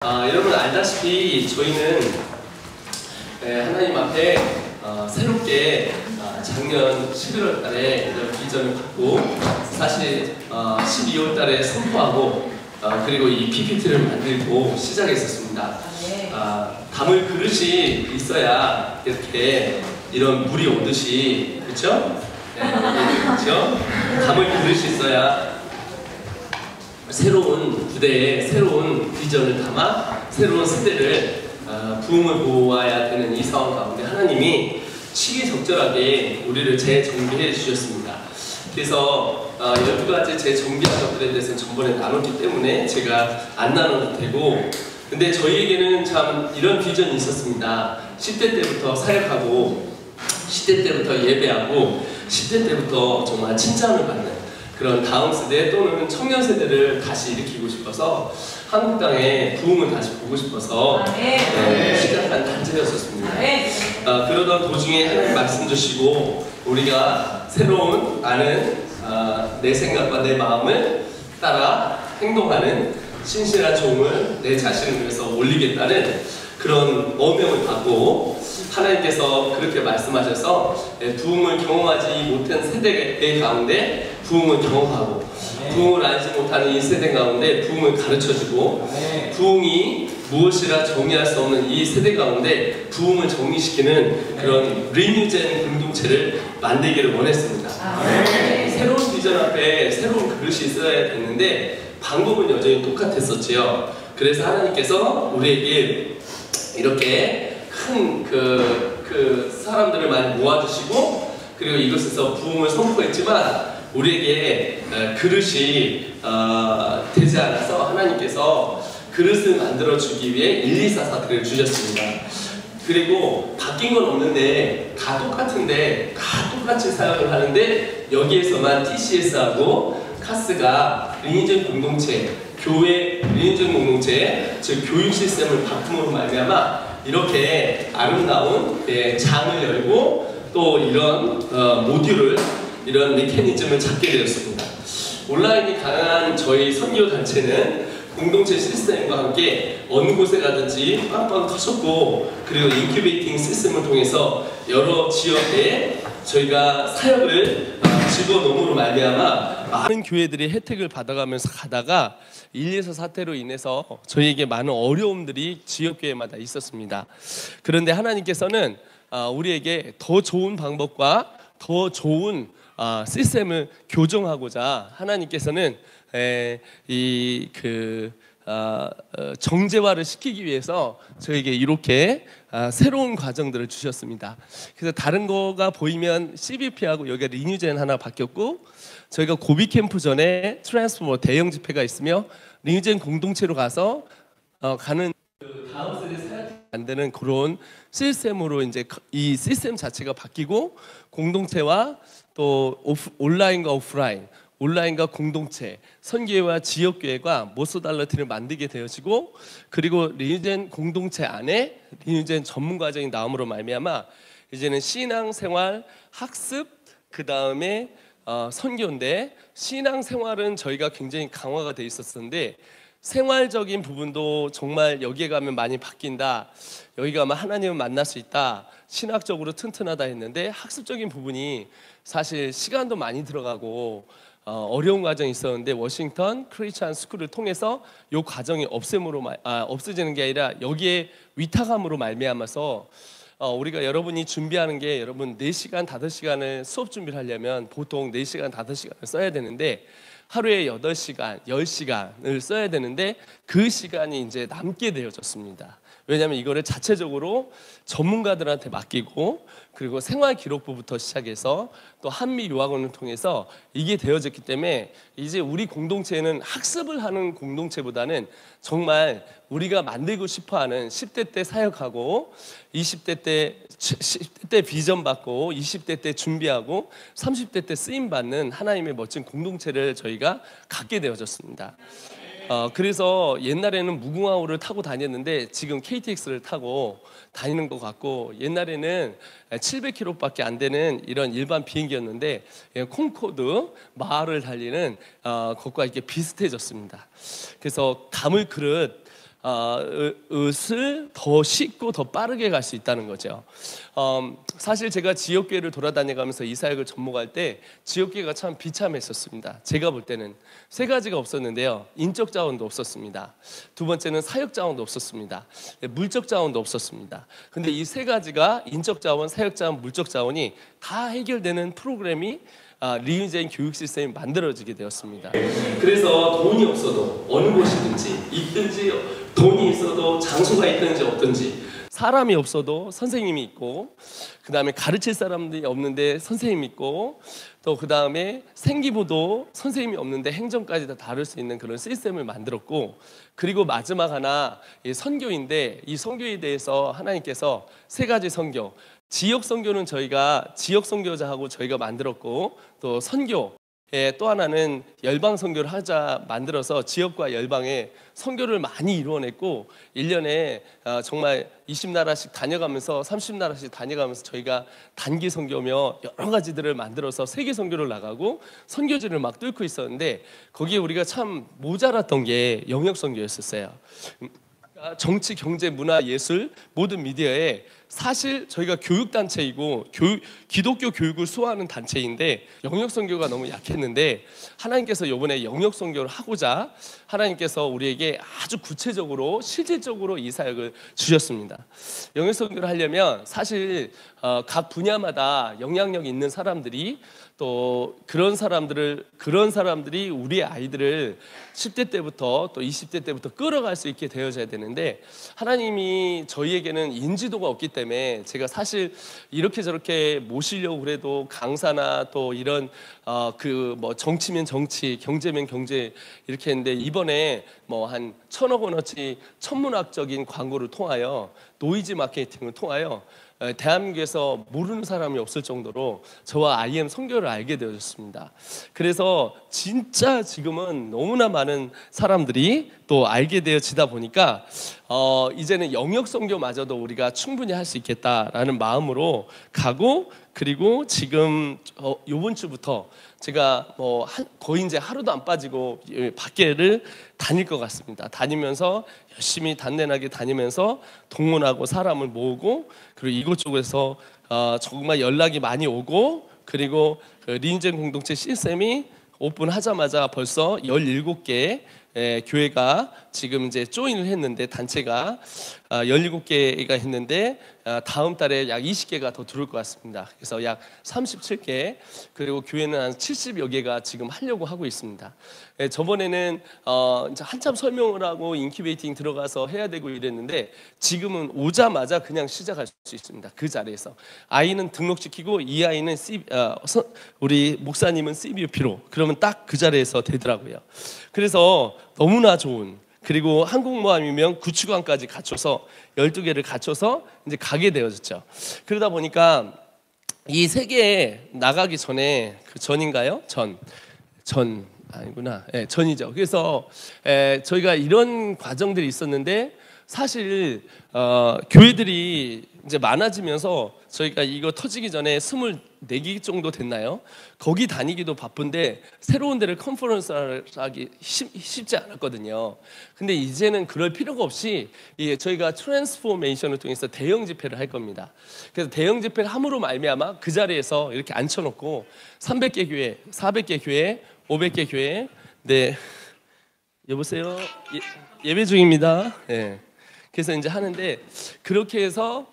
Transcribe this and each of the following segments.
여러분 알다시피 저희는 하나님 앞에 새롭게 작년 11월 달에 이런 비전을 갖고 사실 12월 달에 선포하고 그리고 이 PPT를 만들고 시작했었습니다. 담을 그릇이 있어야 이렇게 이런 물이 오듯이, 그렇죠? 그렇죠? 담을 그릇이 있어야 새로운 부대에 새로운 비전을 담아 새로운 세대를 부흥을 보아야 되는 이 상황 가운데 하나님이 시기적절하게 우리를 재정비해 주셨습니다. 그래서 12가지 재정비한 것들에 대해서는 전번에 나눴기 때문에 제가 안 나눠도 되고, 근데 저희에게는 참 이런 비전이 있었습니다. 10대 때부터 사역하고 10대 때부터 예배하고 10대 때부터 정말 칭찬을 받는 그런 다음 세대 또는 청년 세대를 다시 일으키고 싶어서 한국 땅에 부흥을 다시 보고 싶어서 시작한 단체였었습니다. 그러던 도중에 하나님 말씀 주시고 우리가 새로운 나는 내 생각과 내 마음을 따라 행동하는 신실한 종을 내 자신을 위해서 올리겠다는 그런 어명을 받고 하나님께서 그렇게 말씀하셔서 부흥을 경험하지 못한 세대 가운데 부흥을 경험하고 부흥을 알지 못하는 이 세대 가운데 부흥을 가르쳐주고 부흥이 무엇이라 정의할 수 없는 이 세대 가운데 부흥을 정리시키는 그런 리뉴젠 공동체를 만들기를 원했습니다. 새로운 비전 앞에 새로운 그릇이 있어야 됐는데 방법은 여전히 똑같았었지요. 그래서 하나님께서 우리에게 이렇게 큰 그 사람들을 많이 모아주시고 그리고 이곳에서 부흥을 선포했지만 우리에게 그릇이 되지 않아서 하나님께서 그릇을 만들어주기 위해 1244들을 주셨습니다. 그리고 바뀐 건 없는데 다 똑같은데 다 똑같이 사역을 하는데 여기에서만 TCS하고 카스가 리니전 공동체, 교회 리니전 공동체, 즉 교육 시스템을 바꿈으로 말미암아 이렇게 아름다운 장을 열고 또 이런 모듈을 이런 메커니즘을 찾게 되었습니다. 온라인이 가능한 저희 선교 단체는 공동체 시스템과 함께 어느 곳에 가든지 빵빵 터졌고 그리고 인큐베이팅 시스템을 통해서 여러 지역에 저희가 사역을 집어넣음으로 말미암아 많은 교회들이 혜택을 받아가면서 가다가 124 사태로 인해서 저희에게 많은 어려움들이 지역교회마다 있었습니다. 그런데 하나님께서는 우리에게 더 좋은 방법과 더 좋은 시스템을 교정하고자 하나님께서는 정제화를 시키기 위해서 저에게 이렇게 새로운 과정들을 주셨습니다. 그래서 다른 거가 보이면 CBP하고 여기가 리뉴젠 하나 바뀌었고 저희가 고비 캠프 전에 트랜스포머 대형 집회가 있으며 리뉴젠 공동체로 가서 가는 다음 세대 사역이 안 되는 그런 시스템으로 이제 이 시스템 자체가 바뀌고 공동체와 또 온라인과 오프라인, 온라인과 공동체, 선교회와 지역교회가 모소달러티를 만들게 되어지고 그리고 리뉴젠 공동체 안에 리뉴젠 전문과정이 나옴으로 말미암아 이제는 신앙생활, 학습, 그 다음에 선교인데 신앙생활은 저희가 굉장히 강화가 돼 있었는데 생활적인 부분도 정말 여기에 가면 많이 바뀐다. 여기 가면 하나님을 만날 수 있다. 신학적으로 튼튼하다 했는데 학습적인 부분이 사실 시간도 많이 들어가고 어려운 과정이 있었는데 워싱턴 크리스천 스쿨을 통해서 이 과정이 없어지는 게 아니라 여기에 위탁함으로 말미암아서 우리가 여러분이 준비하는 게 여러분 4시간, 5시간을 수업 준비를 하려면 보통 4시간, 5시간을 써야 되는데 하루에 8시간, 10시간을 써야 되는데 그 시간이 이제 남게 되어졌습니다. 왜냐하면 이거를 자체적으로 전문가들한테 맡기고 그리고 생활기록부부터 시작해서 또 한미 유학원을 통해서 이게 되어졌기 때문에 이제 우리 공동체는 학습을 하는 공동체보다는 정말 우리가 만들고 싶어하는 10대 때 사역하고 10대 때 비전 받고 20대 때 준비하고 30대 때 쓰임받는 하나님의 멋진 공동체를 저희가 갖게 되어졌습니다. 그래서 옛날에는 무궁화호를 타고 다녔는데 지금 KTX를 타고 다니는 것 같고 옛날에는 700km밖에 안 되는 이런 일반 비행기였는데 콩코드 마을을 달리는 것과 이렇게 비슷해졌습니다. 그래서 담을 그릇 것을 더 쉽고 더 빠르게 갈 수 있다는 거죠. 사실 제가 지역교회를 돌아다녀가면서 이 사역을 접목할 때 지역교회가 참 비참했었습니다. 제가 볼 때는 세 가지가 없었는데요. 인적 자원도 없었습니다. 두 번째는 사역 자원도 없었습니다. 물적 자원도 없었습니다. 근데 이 세 가지가 인적 자원, 사역 자원, 물적 자원이 다 해결되는 프로그램이 리유제인 교육 시스템이 만들어지게 되었습니다. 그래서 돈이 없어도 어느 곳이든지 있든지, 돈이 있어도 장소가 있든지 없든지, 사람이 없어도 선생님이 있고, 그 다음에 가르칠 사람들이 없는데 선생님이 있고, 또 그 다음에 생기부도 선생님이 없는데 행정까지 다 다룰 수 있는 그런 시스템을 만들었고, 그리고 마지막 하나 선교인데, 이 선교에 대해서 하나님께서 세 가지 선교, 지역 선교는 저희가 지역 선교자하고 저희가 만들었고, 또 선교 또 하나는 열방 선교를 하자 만들어서 지역과 열방에 선교를 많이 이루어냈고, 1년에 정말 20나라씩 다녀가면서 30나라씩 다녀가면서 저희가 단기 선교며 여러 가지들을 만들어서 세계 선교를 나가고 선교지를 막 뚫고 있었는데, 거기에 우리가 참 모자랐던 게 영역 선교였었어요. 정치, 경제, 문화, 예술 모든 미디어에 사실 저희가 교육단체이고 기독교 교육을 수호하는 단체인데 영역 선교가 너무 약했는데, 하나님께서 이번에 영역 선교를 하고자 하나님께서 우리에게 아주 구체적으로 실질적으로 이 사역을 주셨습니다. 영역 선교를 하려면 사실 각 분야마다 영향력 있는 사람들이, 또 그런 사람들이 우리의 아이들을 10대 때부터 또 20대 때부터 끌어갈 수 있게 되어져야 되는데, 하나님이 저희에게는 인지도가 없기 때문에 제가 사실 이렇게 저렇게 모시려고 그래도 강사나 또 이런 뭐 정치면 정치, 경제면 경제 이렇게 했는데, 이번에 뭐 한 1,000억 원어치 천문학적인 광고를 통하여, 노이즈 마케팅을 통하여 대한민국에서 모르는 사람이 없을 정도로 저와 IM 선교를 알게 되어졌습니다. 그래서 진짜 지금은 너무나 많은 사람들이 또 알게 되어지다 보니까 이제는 영역 선교마저도 우리가 충분히 할 수 있겠다라는 마음으로 가고, 그리고 지금 이번 주부터 제가 거의 이제 하루도 안 빠지고 밖에를 다닐 것 같습니다. 다니면서 열심히 단단하게 다니면서 동원하고 사람을 모으고, 그리고 이곳저곳에서 정말 연락이 많이 오고, 그리고 리인젠 공동체 시스템이 오픈하자마자 벌써 17개 교회가 지금 이제 조인을 했는데, 단체가 17개가 했는데 다음 달에 약 20개가 더 들어올 것 같습니다. 그래서 약 37개, 그리고 교회는 한 70여 개가 지금 하려고 하고 있습니다. 저번에는 이제 한참 설명을 하고 인큐베이팅 들어가서 해야 되고 이랬는데, 지금은 오자마자 그냥 시작할 수 있습니다. 그 자리에서 아이는 등록시키고, 이 아이는 우리 목사님은 CBUP로, 그러면 딱 그 자리에서 되더라고요. 그래서 너무나 좋은, 그리고 한국모함이면 구축관까지 갖춰서 12개를 갖춰서 이제 가게 되어졌죠. 그러다 보니까 이 세계에 나가기 전에, 그 전인가요? 아니구나. 전이죠. 그래서 저희가 이런 과정들이 있었는데, 사실 교회들이 이제 많아지면서 저희가 이거 터지기 전에 24개 정도 됐나요? 거기 다니기도 바쁜데 새로운 데를 컨퍼런스 하기 쉽지 않았거든요. 근데 이제는 그럴 필요가 없이 저희가 트랜스포메이션을 통해서 대형 집회를 할 겁니다. 그래서 대형 집회를 함으로 말미암아 그 자리에서 이렇게 앉혀놓고 300개 교회, 400개 교회, 500개 교회, 네, 여보세요? 예배 중입니다. 네. 그래서 이제 하는데, 그렇게 해서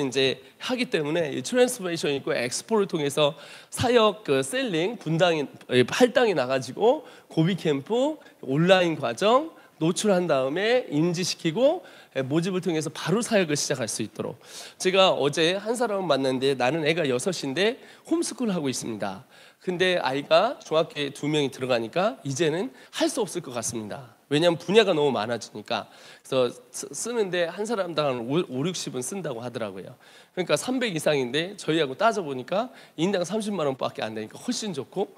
이제 하기 때문에 이 트랜스포메이션이 있고, 엑스포를 통해서 사역 셀링 분당이 할당이 나가지고 고비 캠프 온라인 과정 노출한 다음에 인지시키고 모집을 통해서 바로 사역을 시작할 수 있도록. 제가 어제 한 사람을 만났는데, 나는 애가 6인데 홈스쿨을 하고 있습니다. 근데 아이가 중학교에 2명이 들어가니까 이제는 할 수 없을 것 같습니다. 왜냐하면 분야가 너무 많아지니까. 그래서 쓰는데 한 사람당 5, 60은 쓴다고 하더라고요. 그러니까 300 이상인데 저희하고 따져보니까 인당 30만 원밖에 안 되니까 훨씬 좋고,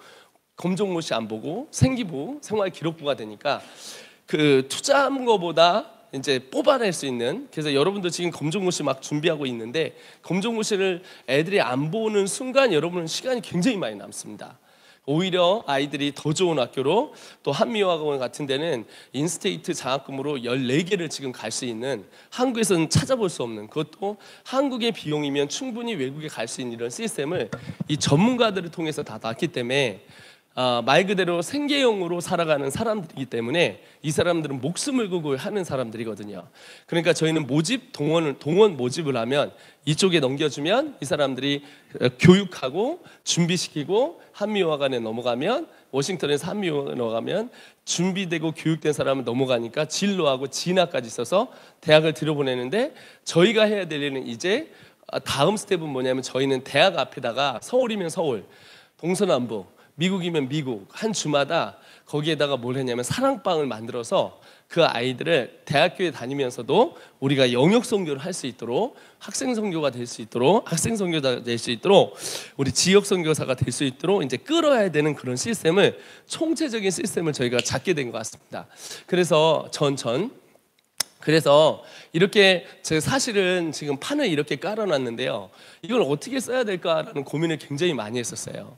검정고시 안 보고 생기부, 생활기록부가 되니까 그 투자한 거보다 이제 뽑아낼 수 있는. 그래서 여러분도 지금 검정고시 막 준비하고 있는데, 검정고시를 애들이 안 보는 순간 여러분은 시간이 굉장히 많이 남습니다. 오히려 아이들이 더 좋은 학교로, 또 한미화학원 같은 데는 인스테이트 장학금으로 14개를 지금 갈 수 있는, 한국에서는 찾아볼 수 없는, 그것도 한국의 비용이면 충분히 외국에 갈 수 있는 이런 시스템을 이 전문가들을 통해서 다 놨기 때문에 말 그대로 생계형으로 살아가는 사람들이기 때문에 이 사람들은 목숨을 걸고 하는 사람들이거든요. 그러니까 저희는 동원 모집을 하면 이쪽에 넘겨주면 이 사람들이 교육하고 준비시키고, 한미화관에 넘어가면, 워싱턴에서 한미화관에 넘어가면 준비되고 교육된 사람은 넘어가니까 진로하고 진학까지 있어서 대학을 들여보내는데, 저희가 해야 될 일은 이제 다음 스텝은 뭐냐면, 저희는 대학 앞에다가 서울이면 서울, 동서남북, 미국이면 미국, 한 주마다 거기에다가 뭘 했냐면 사랑방을 만들어서 그 아이들을 대학교에 다니면서도 우리가 영역 선교를 할 수 있도록, 학생 선교가 될 수 있도록, 학생 선교사가 될 수 있도록, 우리 지역 선교사가 될 수 있도록 이제 끌어야 되는 그런 시스템을, 총체적인 시스템을 저희가 잡게 된 것 같습니다. 그래서 그래서 이렇게 제가 사실은 지금 판을 이렇게 깔아놨는데요, 이걸 어떻게 써야 될까라는 고민을 굉장히 많이 했었어요.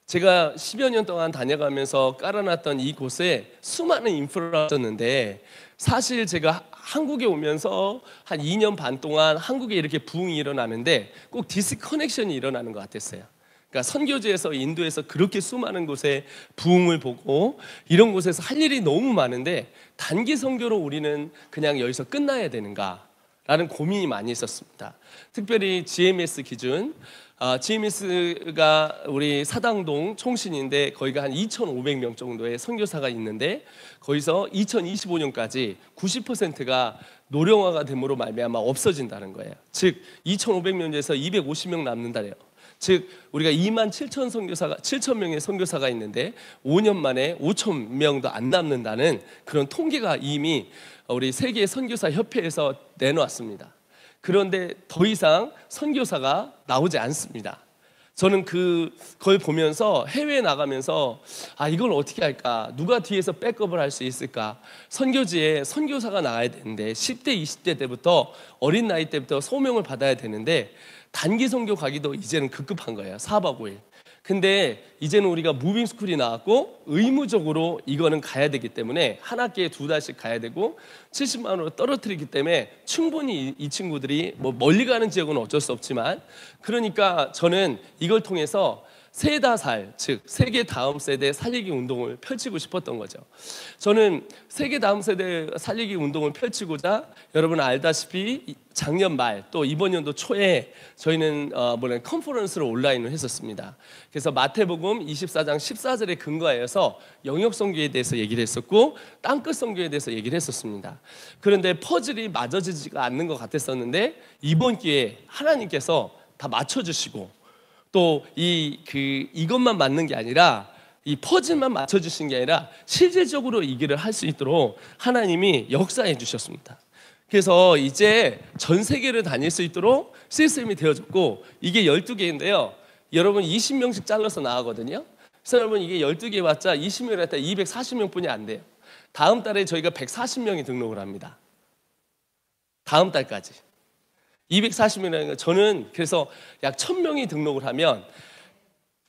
제가 10여 년 동안 다녀가면서 깔아놨던 이곳에 수많은 인프라가 있었는데, 사실 제가 한국에 오면서 한 2년 반 동안 한국에 이렇게 부흥이 일어나는데 꼭 디스커넥션이 일어나는 것 같았어요. 그러니까 선교지에서, 인도에서 그렇게 수많은 곳에 부흥을 보고 이런 곳에서 할 일이 너무 많은데 단기 선교로 우리는 그냥 여기서 끝나야 되는가라는 고민이 많이 있었습니다. 특별히 GMS 기준, GMS가 우리 사당동 총신인데 거기가 한 2,500명 정도의 선교사가 있는데, 거기서 2025년까지 90%가 노령화가 됨으로 말미암아 없어진다는 거예요. 즉 2,500명에서 250명 남는다래요. 즉 우리가 27,000명의 선교사가 있는데 5년 만에 5,000명도 안 남는다는 그런 통계가 이미 우리 세계 선교사 협회에서 내놓았습니다. 그런데 더 이상 선교사가 나오지 않습니다. 저는 그걸 보면서, 해외에 나가면서 이걸 어떻게 할까? 누가 뒤에서 백업을 할 수 있을까? 선교지에 선교사가 나가야 되는데 10대, 20대 때부터, 어린 나이 때부터 소명을 받아야 되는데 단기 선교 가기도 이제는 급급한 거예요. 4박 5일. 근데 이제는 우리가 무빙스쿨이 나왔고 의무적으로 이거는 가야 되기 때문에 한 학기에 2달씩 가야 되고 70만 원으로 떨어뜨리기 때문에 충분히 이 친구들이 뭐 멀리 가는 지역은 어쩔 수 없지만, 그러니까 저는 이걸 통해서 세다살, 즉 세계 다음 세대 살리기 운동을 펼치고 싶었던 거죠. 저는 세계 다음 세대 살리기 운동을 펼치고자, 여러분 알다시피 작년 말 또 이번 연도 초에 저희는 컨퍼런스를 온라인으로 했었습니다. 그래서 마태복음 24장 14절에 근거하여서 영역 선교에 대해서 얘기를 했었고 땅끝 선교에 대해서 얘기를 했었습니다. 그런데 퍼즐이 맞아지지가 않는 것 같았었는데, 이번 기회에 하나님께서 다 맞춰주시고, 또 이것만 맞는 게 아니라 이 퍼즐만 맞춰주신 게 아니라 실질적으로 이 길을 할 수 있도록 하나님이 역사해 주셨습니다. 그래서 이제 전 세계를 다닐 수 있도록 시스템이 되어졌고, 이게 12개인데요 여러분 20명씩 잘라서 나가거든요. 그래서 여러분 이게 12개 봤자 20명을 했다 240명 뿐이 안 돼요. 다음 달에 저희가 140명이 등록을 합니다. 다음 달까지 240명이라는 거, 저는 그래서 약 1,000명이 등록을 하면,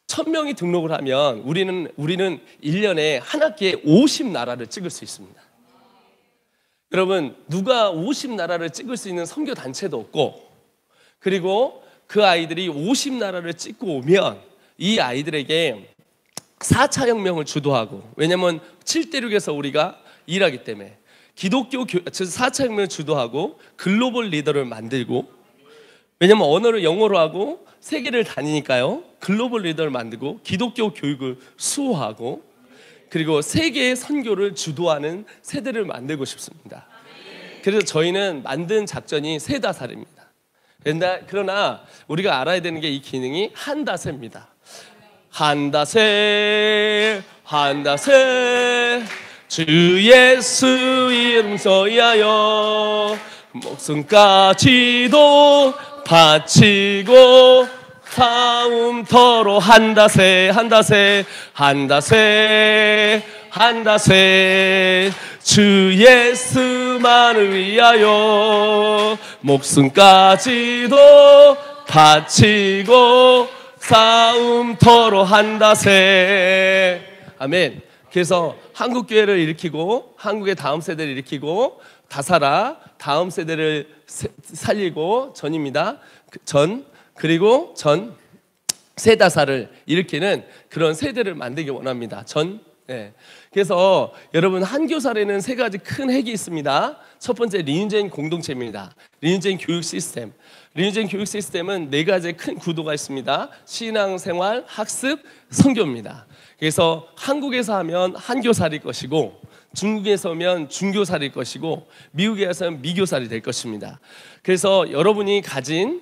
1,000명이 등록을 하면 우리는 1년에 한 학기에 50나라를 찍을 수 있습니다. 여러분, 누가 50나라를 찍을 수 있는 선교 단체도 없고, 그리고 그 아이들이 50나라를 찍고 오면 이 아이들에게 4차 혁명을 주도하고, 왜냐면 7대륙에서 우리가 일하기 때문에 기독교 4차 혁명을 주도하고 글로벌 리더를 만들고, 왜냐면 언어를 영어로 하고 세계를 다니니까요, 글로벌 리더를 만들고 기독교 교육을 수호하고, 그리고 세계의 선교를 주도하는 세대를 만들고 싶습니다. 그래서 저희는 만든 작전이 세다살입니다. 그러나 우리가 알아야 되는 게 이 기능이 한다세입니다. 한다세 한다세 주 예수 이름 서야여 목숨까지도 바치고 다음터로 한다세 한다세 한다세 한다세 주 예수만을 위하여 목숨까지도 바치고 싸움터로 한다세. 아멘. 그래서 한국 교회를 일으키고 한국의 다음 세대를 일으키고 다사라 다음 세대를 살리고 전입니다. 그리고 세다사를 일으키는 그런 세대를 만들기 원합니다. 네. 그래서 여러분 한교사에는 세 가지 큰 핵이 있습니다. 첫 번째 리뉴제인 공동체입니다. 리뉴제인 교육 시스템. 리뉴제인 교육 시스템은 네 가지의 큰 구도가 있습니다. 신앙생활, 학습, 선교입니다. 그래서 한국에서 하면 한교사일 것이고 중국에서 하면 중교사일 것이고 미국에서는 미교사이 될 것입니다. 그래서 여러분이 가진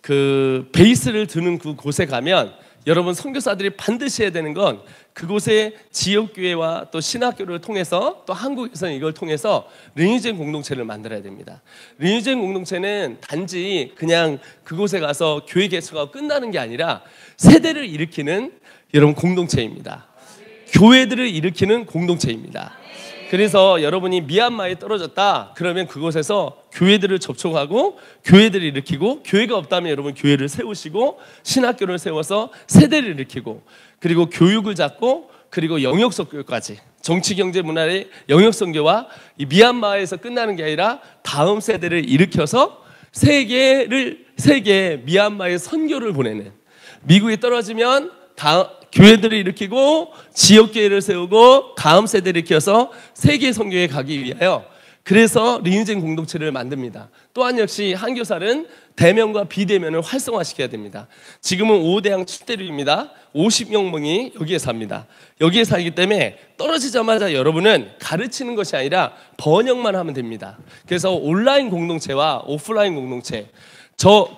그 베이스를 두는 그곳에 가면 여러분 선교사들이 반드시 해야 되는 건 그곳의 지역교회와 또 신학교를 통해서 또 한국에서는 이걸 통해서 리뉴제인 공동체를 만들어야 됩니다. 리뉴제인 공동체는 단지 그냥 그곳에 가서 교회 개척하고 끝나는 게 아니라 세대를 일으키는 여러분 공동체입니다. 교회들을 일으키는 공동체입니다. 그래서 여러분이 미얀마에 떨어졌다 그러면 그곳에서 교회들을 접촉하고 교회들을 일으키고 교회가 없다면 여러분 교회를 세우시고 신학교를 세워서 세대를 일으키고 그리고 교육을 잡고 그리고 영역선교까지 정치, 경제, 문화의 영역선교와 이 미얀마에서 끝나는 게 아니라 다음 세대를 일으켜서 세계 미얀마의 선교를 보내는 미국에 떨어지면 교회들을 일으키고 지역교회를 세우고 다음 세대를 일으켜서 세계 선교에 가기 위하여 그래서 리뉴제인 공동체를 만듭니다. 또한 역시 한교사는 대면과 비대면을 활성화시켜야 됩니다. 지금은 5대양 7대류입니다. 50명이 여기에 삽니다. 여기에 살기 때문에 떨어지자마자 여러분은 가르치는 것이 아니라 번역만 하면 됩니다. 그래서 온라인 공동체와 오프라인 공동체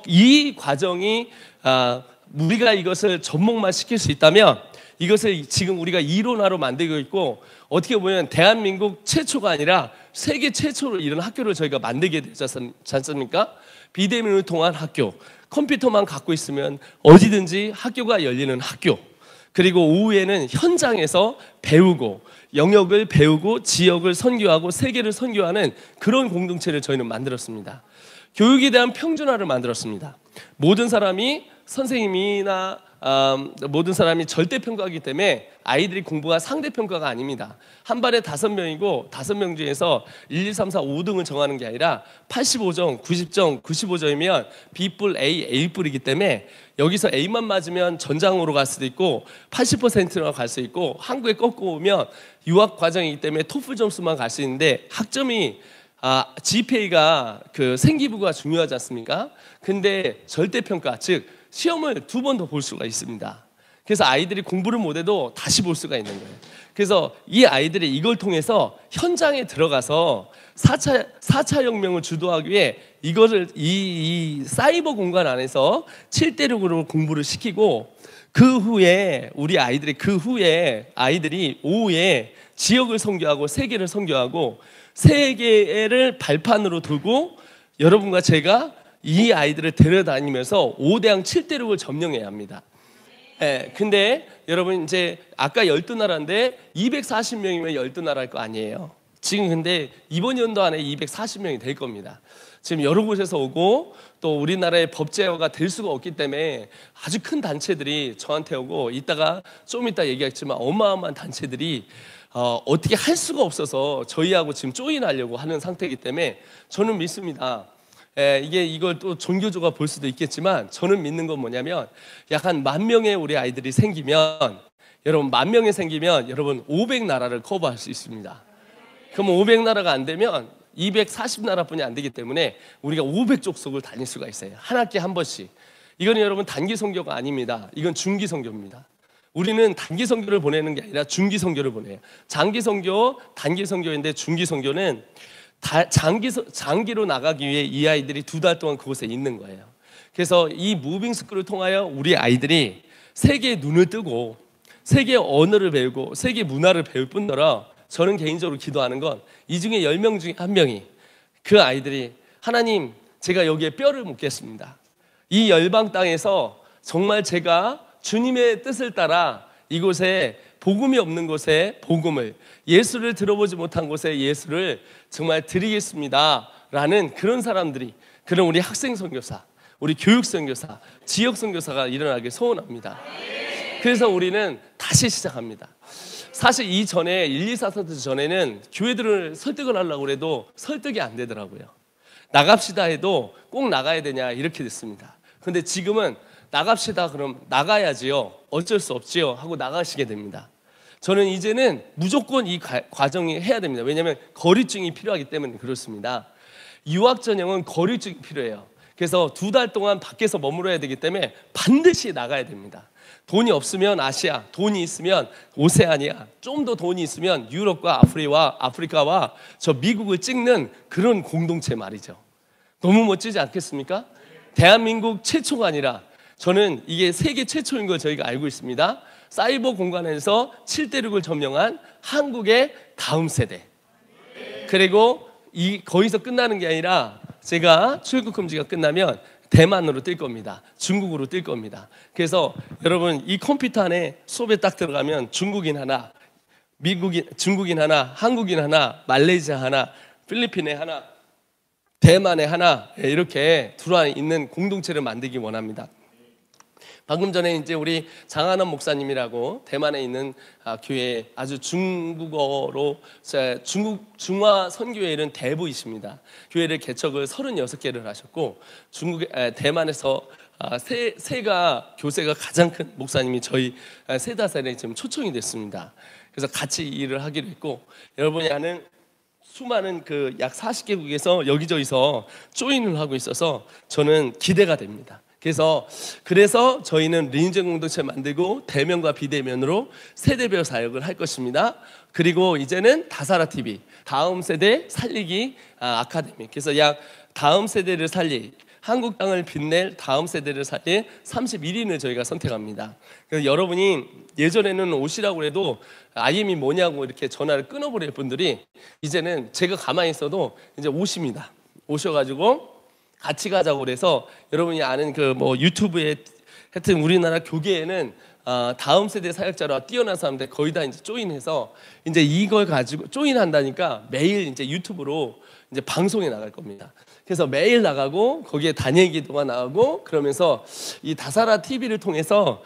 이 과정이 우리가 이것을 접목만 시킬 수 있다면 이것을 지금 우리가 이론화로 만들고 있고 어떻게 보면 대한민국 최초가 아니라 세계 최초로 이런 학교를 저희가 만들게 되지 않습니까? 비대면을 통한 학교, 컴퓨터만 갖고 있으면 어디든지 학교가 열리는 학교, 그리고 오후에는 현장에서 배우고 영역을 배우고 지역을 선교하고 세계를 선교하는 그런 공동체를 저희는 만들었습니다. 교육에 대한 평준화를 만들었습니다. 모든 사람이 선생님이나 모든 사람이 절대평가하기 때문에 아이들이 공부가 상대평가가 아닙니다. 한 반에 5명이고 5명 중에서 1, 2, 3, 4, 5등을 정하는 게 아니라 85점, 90점, 95점이면 B뿔, A뿔이기 때문에 여기서 A만 맞으면 전장으로 갈 수도 있고 80%로 갈 수 있고 한국에 꺾고 오면 유학 과정이기 때문에 토플 점수만 갈 수 있는데 학점이 GPA가 그 생기부가 중요하지 않습니까? 근데 절대평가, 즉 시험을 2번 더 볼 수가 있습니다. 그래서 아이들이 공부를 못해도 다시 볼 수가 있는 거예요. 그래서 이 아이들이 이걸 통해서 현장에 들어가서 4차 혁명을 주도하기 위해 이거를 이 사이버 공간 안에서 7대6으로 공부를 시키고 그 후에 아이들이 오후에 지역을 선교하고 세계를 선교하고 세계를 발판으로 두고 여러분과 제가 이 아이들을 데려다니면서 5대양 7대륙을 점령해야 합니다. 근데 여러분 이제 아까 12나라인데 240명이면 12나라일 거 아니에요. 지금 근데 이번 연도 안에 240명이 될 겁니다. 지금 여러 곳에서 오고 또 우리나라의 법제화가 될 수가 없기 때문에 아주 큰 단체들이 저한테 오고 좀 이따 얘기하겠지만 어마어마한 단체들이 어떻게 할 수가 없어서 저희하고 지금 조인하려고 하는 상태이기 때문에 저는 믿습니다. 이걸 또 종교조가 볼 수도 있겠지만 저는 믿는 건 뭐냐면 약 한 10,000명의 우리 아이들이 생기면 여러분 10,000명이 생기면 여러분 500나라를 커버할 수 있습니다. 그럼 500나라가 안 되면 240나라뿐이 안 되기 때문에 우리가 500족속을 다닐 수가 있어요. 한 학기에 한 번씩. 이건 여러분 단기 선교가 아닙니다. 이건 중기 선교입니다. 우리는 단기 선교를 보내는 게 아니라 중기 선교를 보내요. 장기 선교, 단기 선교인데 중기 선교는 장기로 나가기 위해 이 아이들이 2달 동안 그곳에 있는 거예요. 그래서 이 무빙 스쿨을 통하여 우리 아이들이 세계의 눈을 뜨고 세계의 언어를 배우고 세계 문화를 배울 뿐더러 저는 개인적으로 기도하는 건 이 중에 10명 중에 1명이 그 아이들이 하나님 제가 여기에 뼈를 묻겠습니다. 이 열방 땅에서 정말 제가 주님의 뜻을 따라 이곳에 복음이 없는 곳에 복음을, 예수를 들어보지 못한 곳에 예수를 정말 드리겠습니다 라는 그런 사람들이, 그런 우리 학생 선교사, 우리 교육 선교사, 지역 선교사가 일어나길 소원합니다. 그래서 우리는 다시 시작합니다. 사실 이전에 124 사태 전에는 교회들을 설득을 하려고 해도 설득이 안 되더라고요. 나갑시다 해도 꼭 나가야 되냐 이렇게 됐습니다. 근데 지금은 나갑시다 그럼 나가야지요, 어쩔 수 없지요 하고 나가시게 됩니다. 저는 이제는 무조건 이 과정이 해야 됩니다. 왜냐하면 거류증이 필요하기 때문에 그렇습니다. 유학 전형은 거류증이 필요해요. 그래서 2달 동안 밖에서 머물러야 되기 때문에 반드시 나가야 됩니다. 돈이 없으면 아시아, 돈이 있으면 오세아니아, 좀 더 돈이 있으면 유럽과 아프리카와 저 미국을 찍는 그런 공동체 말이죠. 너무 멋지지 않겠습니까? 대한민국 최초가 아니라 저는 이게 세계 최초인 걸 저희가 알고 있습니다. 사이버 공간에서 7대6을 점령한 한국의 다음 세대. 그리고 거기서 끝나는 게 아니라 제가 출국 금지가 끝나면 대만으로 뛸 겁니다. 중국으로 뛸 겁니다. 그래서 여러분 이 컴퓨터 안에 수업에 딱 들어가면 중국인 하나, 중국인 하나, 한국인 하나, 말레이시아 하나, 필리핀에 하나, 대만에 하나 이렇게 들어와 있는 공동체를 만들기 원합니다. 방금 전에 이제 우리 장한원 목사님이라고 대만에 있는 교회 아주 중국어로 중화 선교회에 이른 대부이십니다. 교회를 개척을 36개를 하셨고 대만에서 세가 교세가 가장 큰 목사님이 저희 세다살에 지금 초청이 됐습니다. 그래서 같이 일을 하기로 했고 여러분이 아는 수많은 그 약 40개국에서 여기저기서 조인을 하고 있어서 저는 기대가 됩니다. 그래서 저희는 리니지 공동체 만들고 대면과 비대면으로 세대별 사역을 할 것입니다. 그리고 이제는 다사라 TV 다음 세대 살리기 아카데미. 그래서 약 다음 세대를 살릴 한국 땅을 빛낼 다음 세대를 살릴 31인을 저희가 선택합니다. 그래서 여러분이 예전에는 오시라고 해도 IM이 뭐냐고 이렇게 전화를 끊어버릴 분들이 이제는 제가 가만히 있어도 이제 오십니다. 오셔가지고 같이 가자고 그래서 여러분이 아는 그 뭐 유튜브에 하여튼 우리나라 교계에는 다음 세대 사역자로 뛰어난 사람들 거의 다 이제 조인해서 이제 이걸 가지고 조인한다니까 매일 이제 유튜브로 이제 방송에 나갈 겁니다. 그래서 매일 나가고 거기에 단일 기도가 나가고 그러면서 이 다사라 TV를 통해서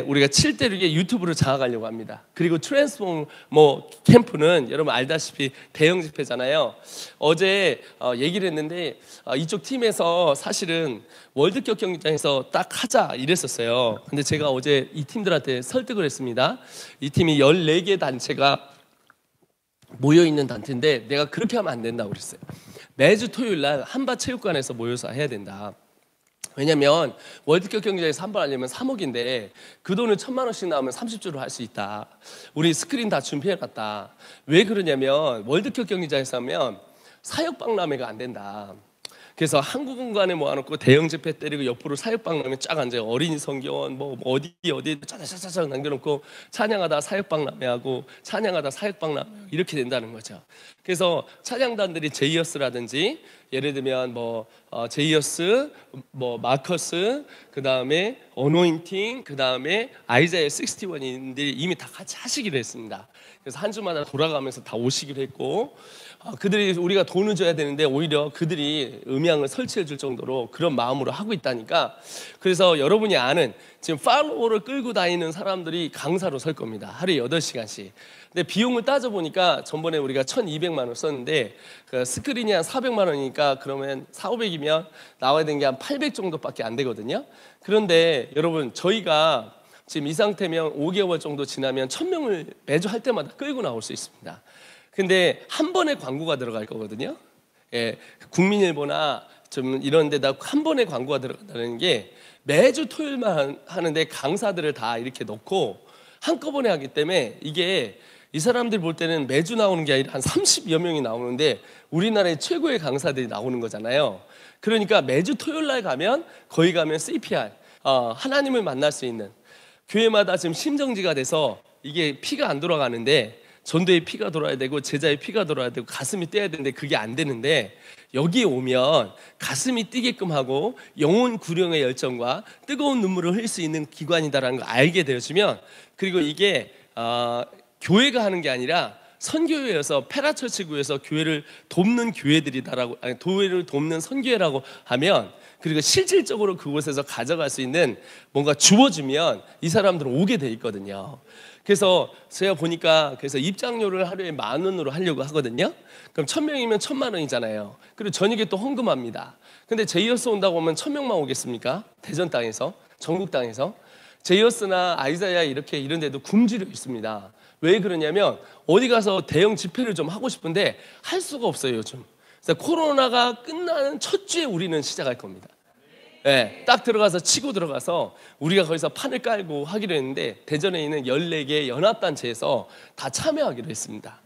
우리가 7대6의 유튜브를 장악하려고 합니다. 그리고 트랜스포머 캠프는 여러분 알다시피 대형 집회잖아요. 어제 얘기를 했는데 이쪽 팀에서 사실은 월드컵 경기장에서 딱 하자 이랬었어요. 근데 제가 어제 이 팀들한테 설득을 했습니다. 이 팀이 14개 단체가 모여있는 단체인데 내가 그렇게 하면 안 된다고 그랬어요. 매주 토요일 날 한밭체육관에서 모여서 해야 된다. 왜냐면 월드컵 경기장에서 한 번 하려면 3억인데 그 돈을 1,000만 원씩 나오면 30주로 할 수 있다. 우리 스크린 다 준비해놨다. 왜 그러냐면 월드컵 경기장에서 하면 사역박람회가 안 된다. 그래서 한국 공간에 모아놓고 대형 집회 때리고 옆으로 사역박람회 쫙 앉아요. 어린이 성교원 어디에 짜자자자 남겨놓고 찬양하다 사역박람회하고 찬양하다 사역박람회 이렇게 된다는 거죠. 그래서 찬양단들이 제이어스라든지 예를 들면 제이어스, 마커스, 그 다음에 어노인팅, 그 다음에 아이자야 61인들이 이미 다 같이 하시기로 했습니다. 그래서 한 주마다 돌아가면서 다 오시기로 했고 그들이 우리가 돈을 줘야 되는데 오히려 그들이 음향을 설치해 줄 정도로 그런 마음으로 하고 있다니까. 그래서 여러분이 아는 지금 팔로워를 끌고 다니는 사람들이 강사로 설 겁니다. 하루에 8시간씩. 근데 비용을 따져보니까 전번에 우리가 1,200만 원 썼는데 그 스크린이 한 400만 원이니까 그러면 4,500이면 나와야 되는 게 한 800 정도밖에 안 되거든요. 그런데 여러분 저희가 지금 이 상태면 5개월 정도 지나면 1,000명을 매주 할 때마다 끌고 나올 수 있습니다. 근데 한 번에 광고가 들어갈 거거든요. 국민일보나 좀 이런 데다 한 번에 광고가 들어간다는 게 매주 토요일만 하는데 강사들을 다 이렇게 넣고 한꺼번에 하기 때문에 이게 이 사람들 볼 때는 매주 나오는 게 아니라 한 30여 명이 나오는데 우리나라의 최고의 강사들이 나오는 거잖아요. 그러니까 매주 토요일 날 가면 거기 가면 CPR 하나님을 만날 수 있는 교회마다 지금 심정지가 돼서 이게 피가 안 돌아가는데 전도의 피가 돌아야 되고 제자의 피가 돌아야 되고 가슴이 뛰어야 되는데 그게 안 되는데 여기에 오면 가슴이 뛰게끔 하고 영혼 구령의 열정과 뜨거운 눈물을 흘릴 수 있는 기관이다라는 걸 알게 되어지면 그리고 이게 교회가 하는 게 아니라 선교회여서 페라처치구에서 교회를 돕는 교회들이다라고, 아니, 교회를 돕는 선교회라고 하면, 그리고 실질적으로 그곳에서 가져갈 수 있는 뭔가 주어지면 이 사람들은 오게 돼 있거든요. 그래서 제가 보니까 그래서 입장료를 하루에 10,000원으로 하려고 하거든요. 그럼 1,000명이면 1,000,000원이잖아요. 그리고 저녁에 또 헌금합니다. 근데 제이어스 온다고 하면 1,000명만 오겠습니까? 대전 땅에서, 전국 땅에서. 제이어스나 아이자야 이런 데도 굶주려 있습니다. 왜 그러냐면 어디 가서 대형 집회를 좀 하고 싶은데 할 수가 없어요, 요즘. 그래서 코로나가 끝나는 첫 주에 우리는 시작할 겁니다. 네, 딱 들어가서 치고 들어가서 우리가 거기서 판을 깔고 하기로 했는데 대전에 있는 14개 연합단체에서 다 참여하기로 했습니다.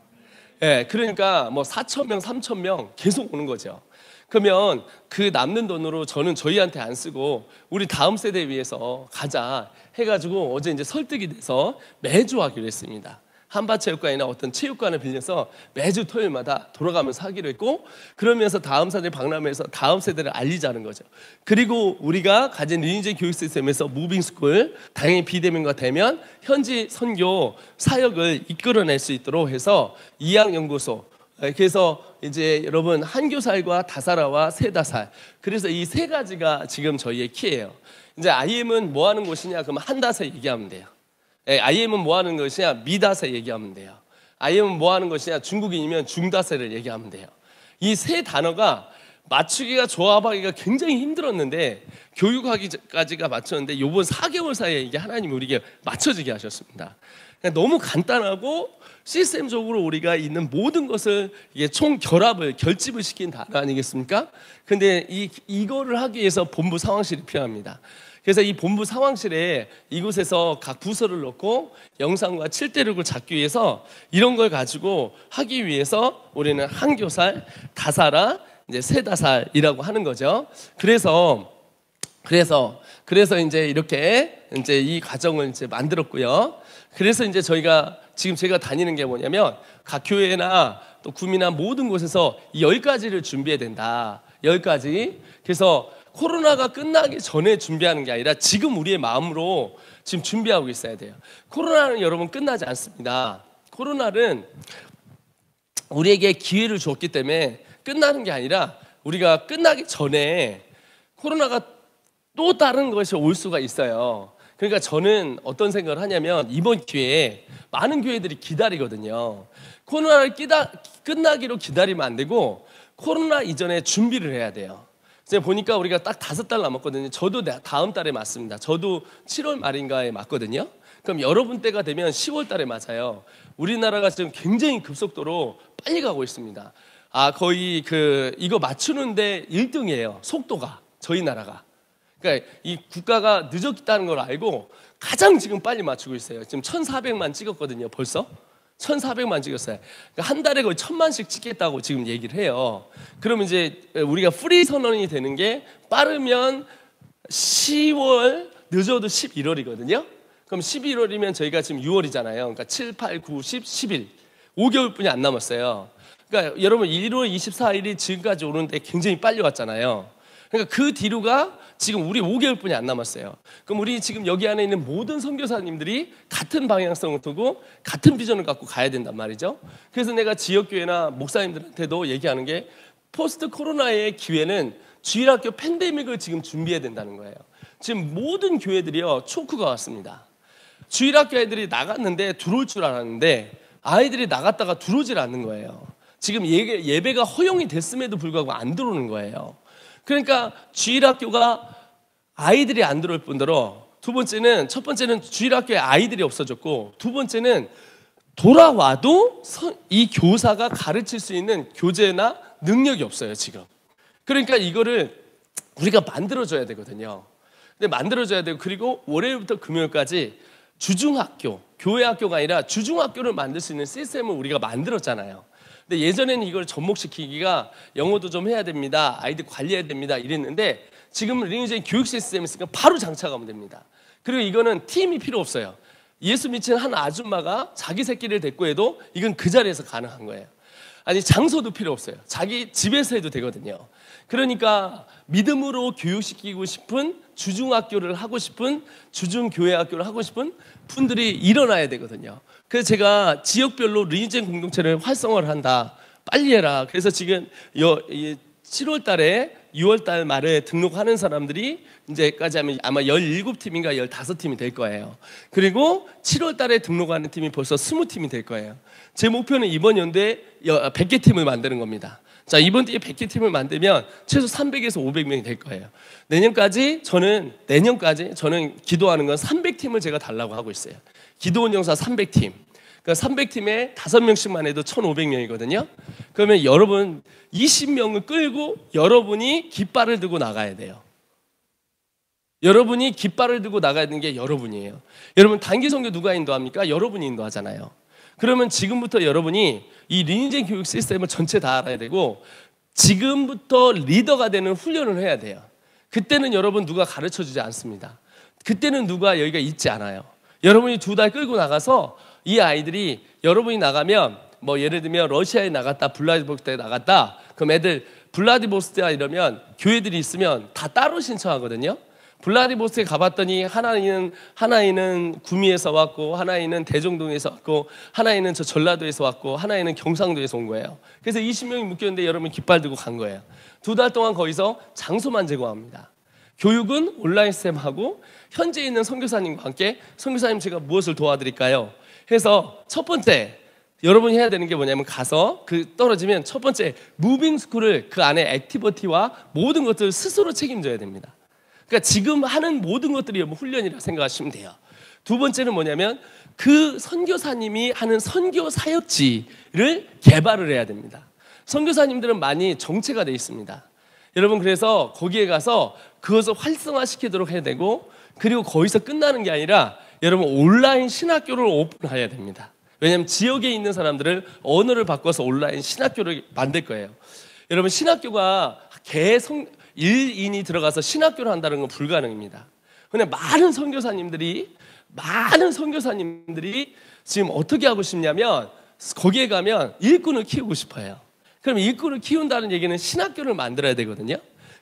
네, 그러니까 뭐 4,000명, 3,000명 계속 오는 거죠. 그러면 그 남는 돈으로 저는 저희한테 안 쓰고 우리 다음 세대 위해서 가자 해가지고 어제 이제 설득이 돼서 매주 하기로 했습니다. 한밭체육관이나 어떤 체육관을 빌려서 매주 토요일마다 돌아가면서 하기로 했고, 그러면서 다음 세대 박람회에서 다음 세대를 알리자는 거죠. 그리고 우리가 가진 리니지 교육 시스템에서 무빙스쿨, 당연히 비대면과 대면, 현지 선교 사역을 이끌어낼 수 있도록 해서 이양연구소, 그래서 이제 여러분 한교살과 다사라와 세다살, 그래서 이 세 가지가 지금 저희의 키예요. 이제 IM은 뭐 하는 곳이냐? 그러면 한다사 얘기하면 돼요. IM은 뭐 하는 것이냐? 미다사 얘기하면 돼요. IM은 뭐 하는 것이냐? 중국인이면 중다사를 얘기하면 돼요. 이 세 단어가 맞추기가 조합하기가 굉장히 힘들었는데 교육하기까지가 맞췄는데 이번 4개월 사이에 이게 하나님 우리에게 맞춰지게 하셨습니다. 너무 간단하고 시스템적으로 우리가 있는 모든 것을 이게 총 결합을 결집을 시킨 단어 아니겠습니까? 근데 이거를 하기 위해서 본부 상황실이 필요합니다. 그래서 이 본부 상황실에 이곳에서 각 부서를 넣고 영상과 7대6을 잡기 위해서 이런 걸 가지고 하기 위해서 우리는 한교살, 다사라, 이제 세다살이라고 하는 거죠. 그래서 이제 이렇게 이제 이 과정을 이제 만들었고요. 그래서 이제 저희가 지금 제가 다니는 게 뭐냐면 각 교회나 또 구미나 모든 곳에서 이 10가지를 준비해야 된다. 10가지. 그래서 코로나가 끝나기 전에 준비하는 게 아니라 지금 우리의 마음으로 지금 준비하고 있어야 돼요. 코로나는 여러분 끝나지 않습니다. 코로나는 우리에게 기회를 줬기 때문에 끝나는 게 아니라 우리가 끝나기 전에 코로나가 또 다른 것이 올 수가 있어요. 그러니까 저는 어떤 생각을 하냐면 이번 기회에 많은 교회들이 기다리거든요. 코로나를 끝나기로 기다리면 안 되고 코로나 이전에 준비를 해야 돼요. 제가 보니까 우리가 딱 5달 남았거든요. 저도 다음 달에 맞습니다. 저도 7월 말인가에 맞거든요. 그럼 여러분 때가 되면 10월 달에 맞아요. 우리나라가 지금 굉장히 급속도로 빨리 가고 있습니다. 거의 이거 맞추는데 1등이에요. 속도가, 저희 나라가. 그러니까 이 국가가 늦었다는 걸 알고 가장 지금 빨리 맞추고 있어요. 지금 1,400만 찍었거든요. 벌써 1,400만 찍었어요. 그러니까 한 달에 거의 1,000만씩 찍겠다고 지금 얘기를 해요. 그러면 이제 우리가 프리 선언이 되는 게 빠르면 10월, 늦어도 11월이거든요. 그럼 11월이면 저희가 지금 6월이잖아요. 그러니까 7, 8, 9, 10, 11 5개월뿐이 안 남았어요. 그러니까 여러분 1월 24일이 지금까지 오는데 굉장히 빨리 왔잖아요. 그러니까 그 뒤로가 지금 우리 5개월뿐이 안 남았어요. 그럼 우리 지금 여기 안에 있는 모든 선교사님들이 같은 방향성을 두고 같은 비전을 갖고 가야 된단 말이죠. 그래서 내가 지역교회나 목사님들한테도 얘기하는 게 포스트 코로나의 기회는 주일학교 팬데믹을 지금 준비해야 된다는 거예요. 지금 모든 교회들이요 초크가 왔습니다. 주일학교 애들이 나갔는데 들어올 줄 알았는데 아이들이 나갔다가 들어오질 않는 거예요. 지금 예배가 허용이 됐음에도 불구하고 안 들어오는 거예요. 그러니까 주일학교가 아이들이 안 들어올 뿐더러 첫 번째는 주일학교에 아이들이 없어졌고 두 번째는 돌아와도 이 교사가 가르칠 수 있는 교재나 능력이 없어요 지금. 그러니까 이거를 우리가 만들어줘야 되거든요. 근데 만들어줘야 되고 그리고 월요일부터 금요일까지 주중학교, 교회 학교가 아니라 주중학교를 만들 수 있는 시스템을 우리가 만들었잖아요. 근데 예전에는 이걸 접목시키기가 영어도 좀 해야 됩니다. 아이들 관리해야 됩니다. 이랬는데 지금은 리니지 교육 시스템이 있으니까 바로 장착하면 됩니다. 그리고 이거는 팀이 필요 없어요. 예수 믿는 한 아줌마가 자기 새끼를 데리고 해도 이건 그 자리에서 가능한 거예요. 아니 장소도 필요 없어요. 자기 집에서 해도 되거든요. 그러니까 믿음으로 교육시키고 싶은 주중학교를 하고 싶은 주중교회학교를 하고 싶은 분들이 일어나야 되거든요. 그래서 제가 지역별로 리니젠 공동체를 활성화를 한다. 빨리 해라. 그래서 지금 7월 달에 6월 달 말에 등록하는 사람들이 이제까지 하면 아마 17팀인가 15팀이 될 거예요. 그리고 7월 달에 등록하는 팀이 벌써 20팀이 될 거예요. 제 목표는 이번 연도에 100개 팀을 만드는 겁니다. 자, 이번 뒤에 100개 팀을 만들면 최소 300에서 500명이 될 거예요. 내년까지 저는 기도하는 건 300팀을 제가 달라고 하고 있어요. 기도원 영사 300팀. 그러니까 300팀에 5명씩만 해도 1,500명이거든요. 그러면 여러분 20명을 끌고 여러분이 깃발을 들고 나가야 돼요. 여러분이 깃발을 들고 나가야 되는 게 여러분이에요. 여러분 단기 선교 누가 인도합니까? 여러분이 인도하잖아요. 그러면 지금부터 여러분이 이 리니젠 교육 시스템을 전체 다 알아야 되고 지금부터 리더가 되는 훈련을 해야 돼요. 그때는 여러분 누가 가르쳐주지 않습니다. 그때는 누가 여기가 있지 않아요. 여러분이 2달 끌고 나가서 이 아이들이 여러분이 나가면 뭐 예를 들면 러시아에 나갔다 블라디보스토크에 나갔다 그럼 애들 블라디보스토크에 이러면 교회들이 있으면 다 따로 신청하거든요. 블라디보스토크에 가봤더니 하나이는 구미에서 왔고 하나이는 대정동에서 왔고 하나이는 저 전라도에서 왔고 하나이는 경상도에서 온 거예요. 그래서 20명이 묶였는데 여러분 깃발 들고 간 거예요. 2달 동안 거기서 장소만 제공합니다. 교육은 온라인 시스템하고 현재 있는 선교사님과 함께 선교사님 제가 무엇을 도와드릴까요? 해서 첫 번째 여러분이 해야 되는 게 뭐냐면 가서 떨어지면 첫 번째 무빙 스쿨을 그 안에 액티비티와 모든 것들을 스스로 책임져야 됩니다. 그러니까 지금 하는 모든 것들이 훈련이라 생각하시면 돼요. 두 번째는 뭐냐면 그 선교사님이 하는 선교 사역지를 개발을 해야 됩니다. 선교사님들은 많이 정체가 되어 있습니다. 여러분 그래서 거기에 가서 그것을 활성화시키도록 해야 되고 그리고 거기서 끝나는 게 아니라 여러분 온라인 신학교를 오픈해야 됩니다. 왜냐하면 지역에 있는 사람들을 언어를 바꿔서 온라인 신학교를 만들 거예요. 여러분 신학교가 1인이 들어가서 신학교를 한다는 건 불가능입니다. 그런데 많은 선교사님들이 지금 어떻게 하고 싶냐면 거기에 가면 일꾼을 키우고 싶어요. 그럼 일꾼을 키운다는 얘기는 신학교를 만들어야 되거든요.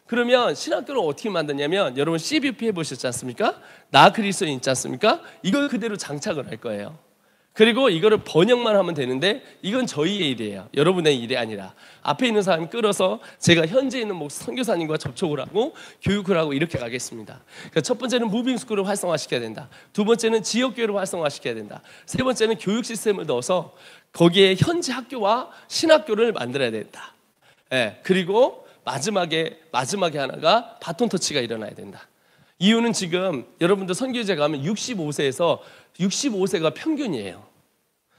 그러면 신학교를 어떻게 만드냐면 여러분 CBP 해보셨지 않습니까? 나 그리스도인 있지 않습니까? 이걸 그대로 장착을 할 거예요. 그리고 이거를 번역만 하면 되는데 이건 저희의 일이에요. 여러분의 일이 아니라 앞에 있는 사람이 끌어서 제가 현재 있는 선교사님과 접촉을 하고 교육을 하고 이렇게 가겠습니다. 그러니까 첫 번째는 무빙스쿨을 활성화시켜야 된다. 두 번째는 지역교회를 활성화시켜야 된다. 세 번째는 교육 시스템을 넣어서 거기에 현지 학교와 신학교를 만들어야 된다. 그리고 마지막에 하나가 바톤 터치가 일어나야 된다. 이유는 지금 여러분들 선교제 가면 65세가 평균이에요.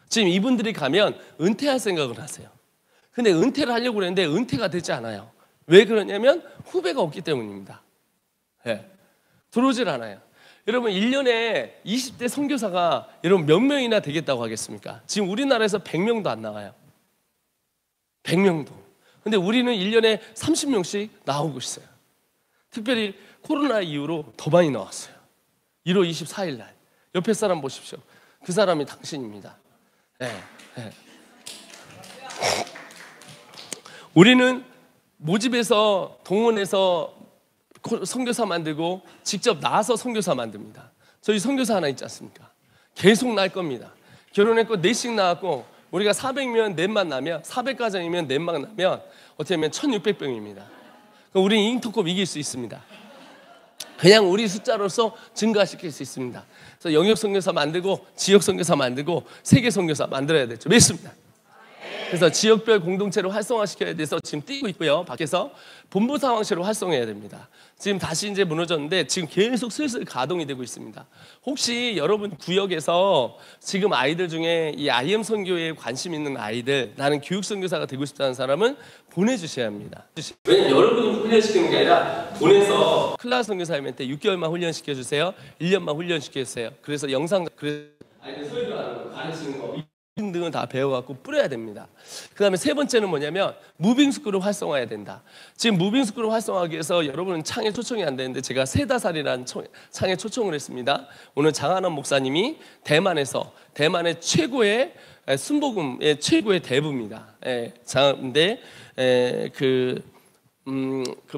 지금 이분들이 가면 은퇴할 생각을 하세요. 근데 은퇴를 하려고 그랬는데 은퇴가 되지 않아요. 왜 그러냐면 후배가 없기 때문입니다. 들어오질 않아요. 여러분 1년에 20대 선교사가 여러분 몇 명이나 되겠다고 하겠습니까? 지금 우리나라에서 100명도 안 나와요. 100명도. 근데 우리는 1년에 30명씩 나오고 있어요. 특별히 코로나 이후로 더 많이 나왔어요. 1월 24일 날 옆에 사람 보십시오. 그 사람이 당신입니다. 우리는 모집해서 동원해서 선교사 만들고 직접 나와서 선교사 만듭니다. 저희 선교사 하나 있지 않습니까? 계속 날 겁니다. 결혼했고 넷씩 나왔고 우리가 400명 넷만 나면 400가정이면 넷만 나면 어떻게 하면 1600병입니다. 우리는 인터컵 이길 수 있습니다. 그냥 우리 숫자로서 증가시킬 수 있습니다. 그래서 영역 선교사 만들고 지역 선교사 만들고 세계 선교사 만들어야 되죠. 믿습니다. 그래서 지역별 공동체를 활성화시켜야 돼서 지금 뛰고 있고요. 밖에서 본부 상황실을 활성화해야 됩니다. 지금 다시 이제 무너졌는데 지금 계속 슬슬 가동이 되고 있습니다. 혹시 여러분 구역에서 지금 아이들 중에 이 IM 선교에 관심 있는 아이들, 나는 교육 선교사가 되고 싶다는 사람은 보내주셔야 합니다. 왜냐면 여러분이 훈련시키는 게 아니라 보내서 클라스 선교사님한테 6개월만 훈련시켜 주세요. 1년만 훈련시켜 주세요. 그래서 영상 아이들 설교하는 거 가르치는 거 등을 다 배워갖고 뿌려야 됩니다. 그 다음에 세 번째는 뭐냐면 무빙스쿨을 활성화해야 된다. 지금 무빙스쿨을 활성화하기 위해서 여러분은 창에 초청이 안 되는데 제가 세다살이라는 창에 초청을 했습니다. 오늘 장한원 목사님이 대만의 최고의 순복음의 최고의 대부입니다. 근데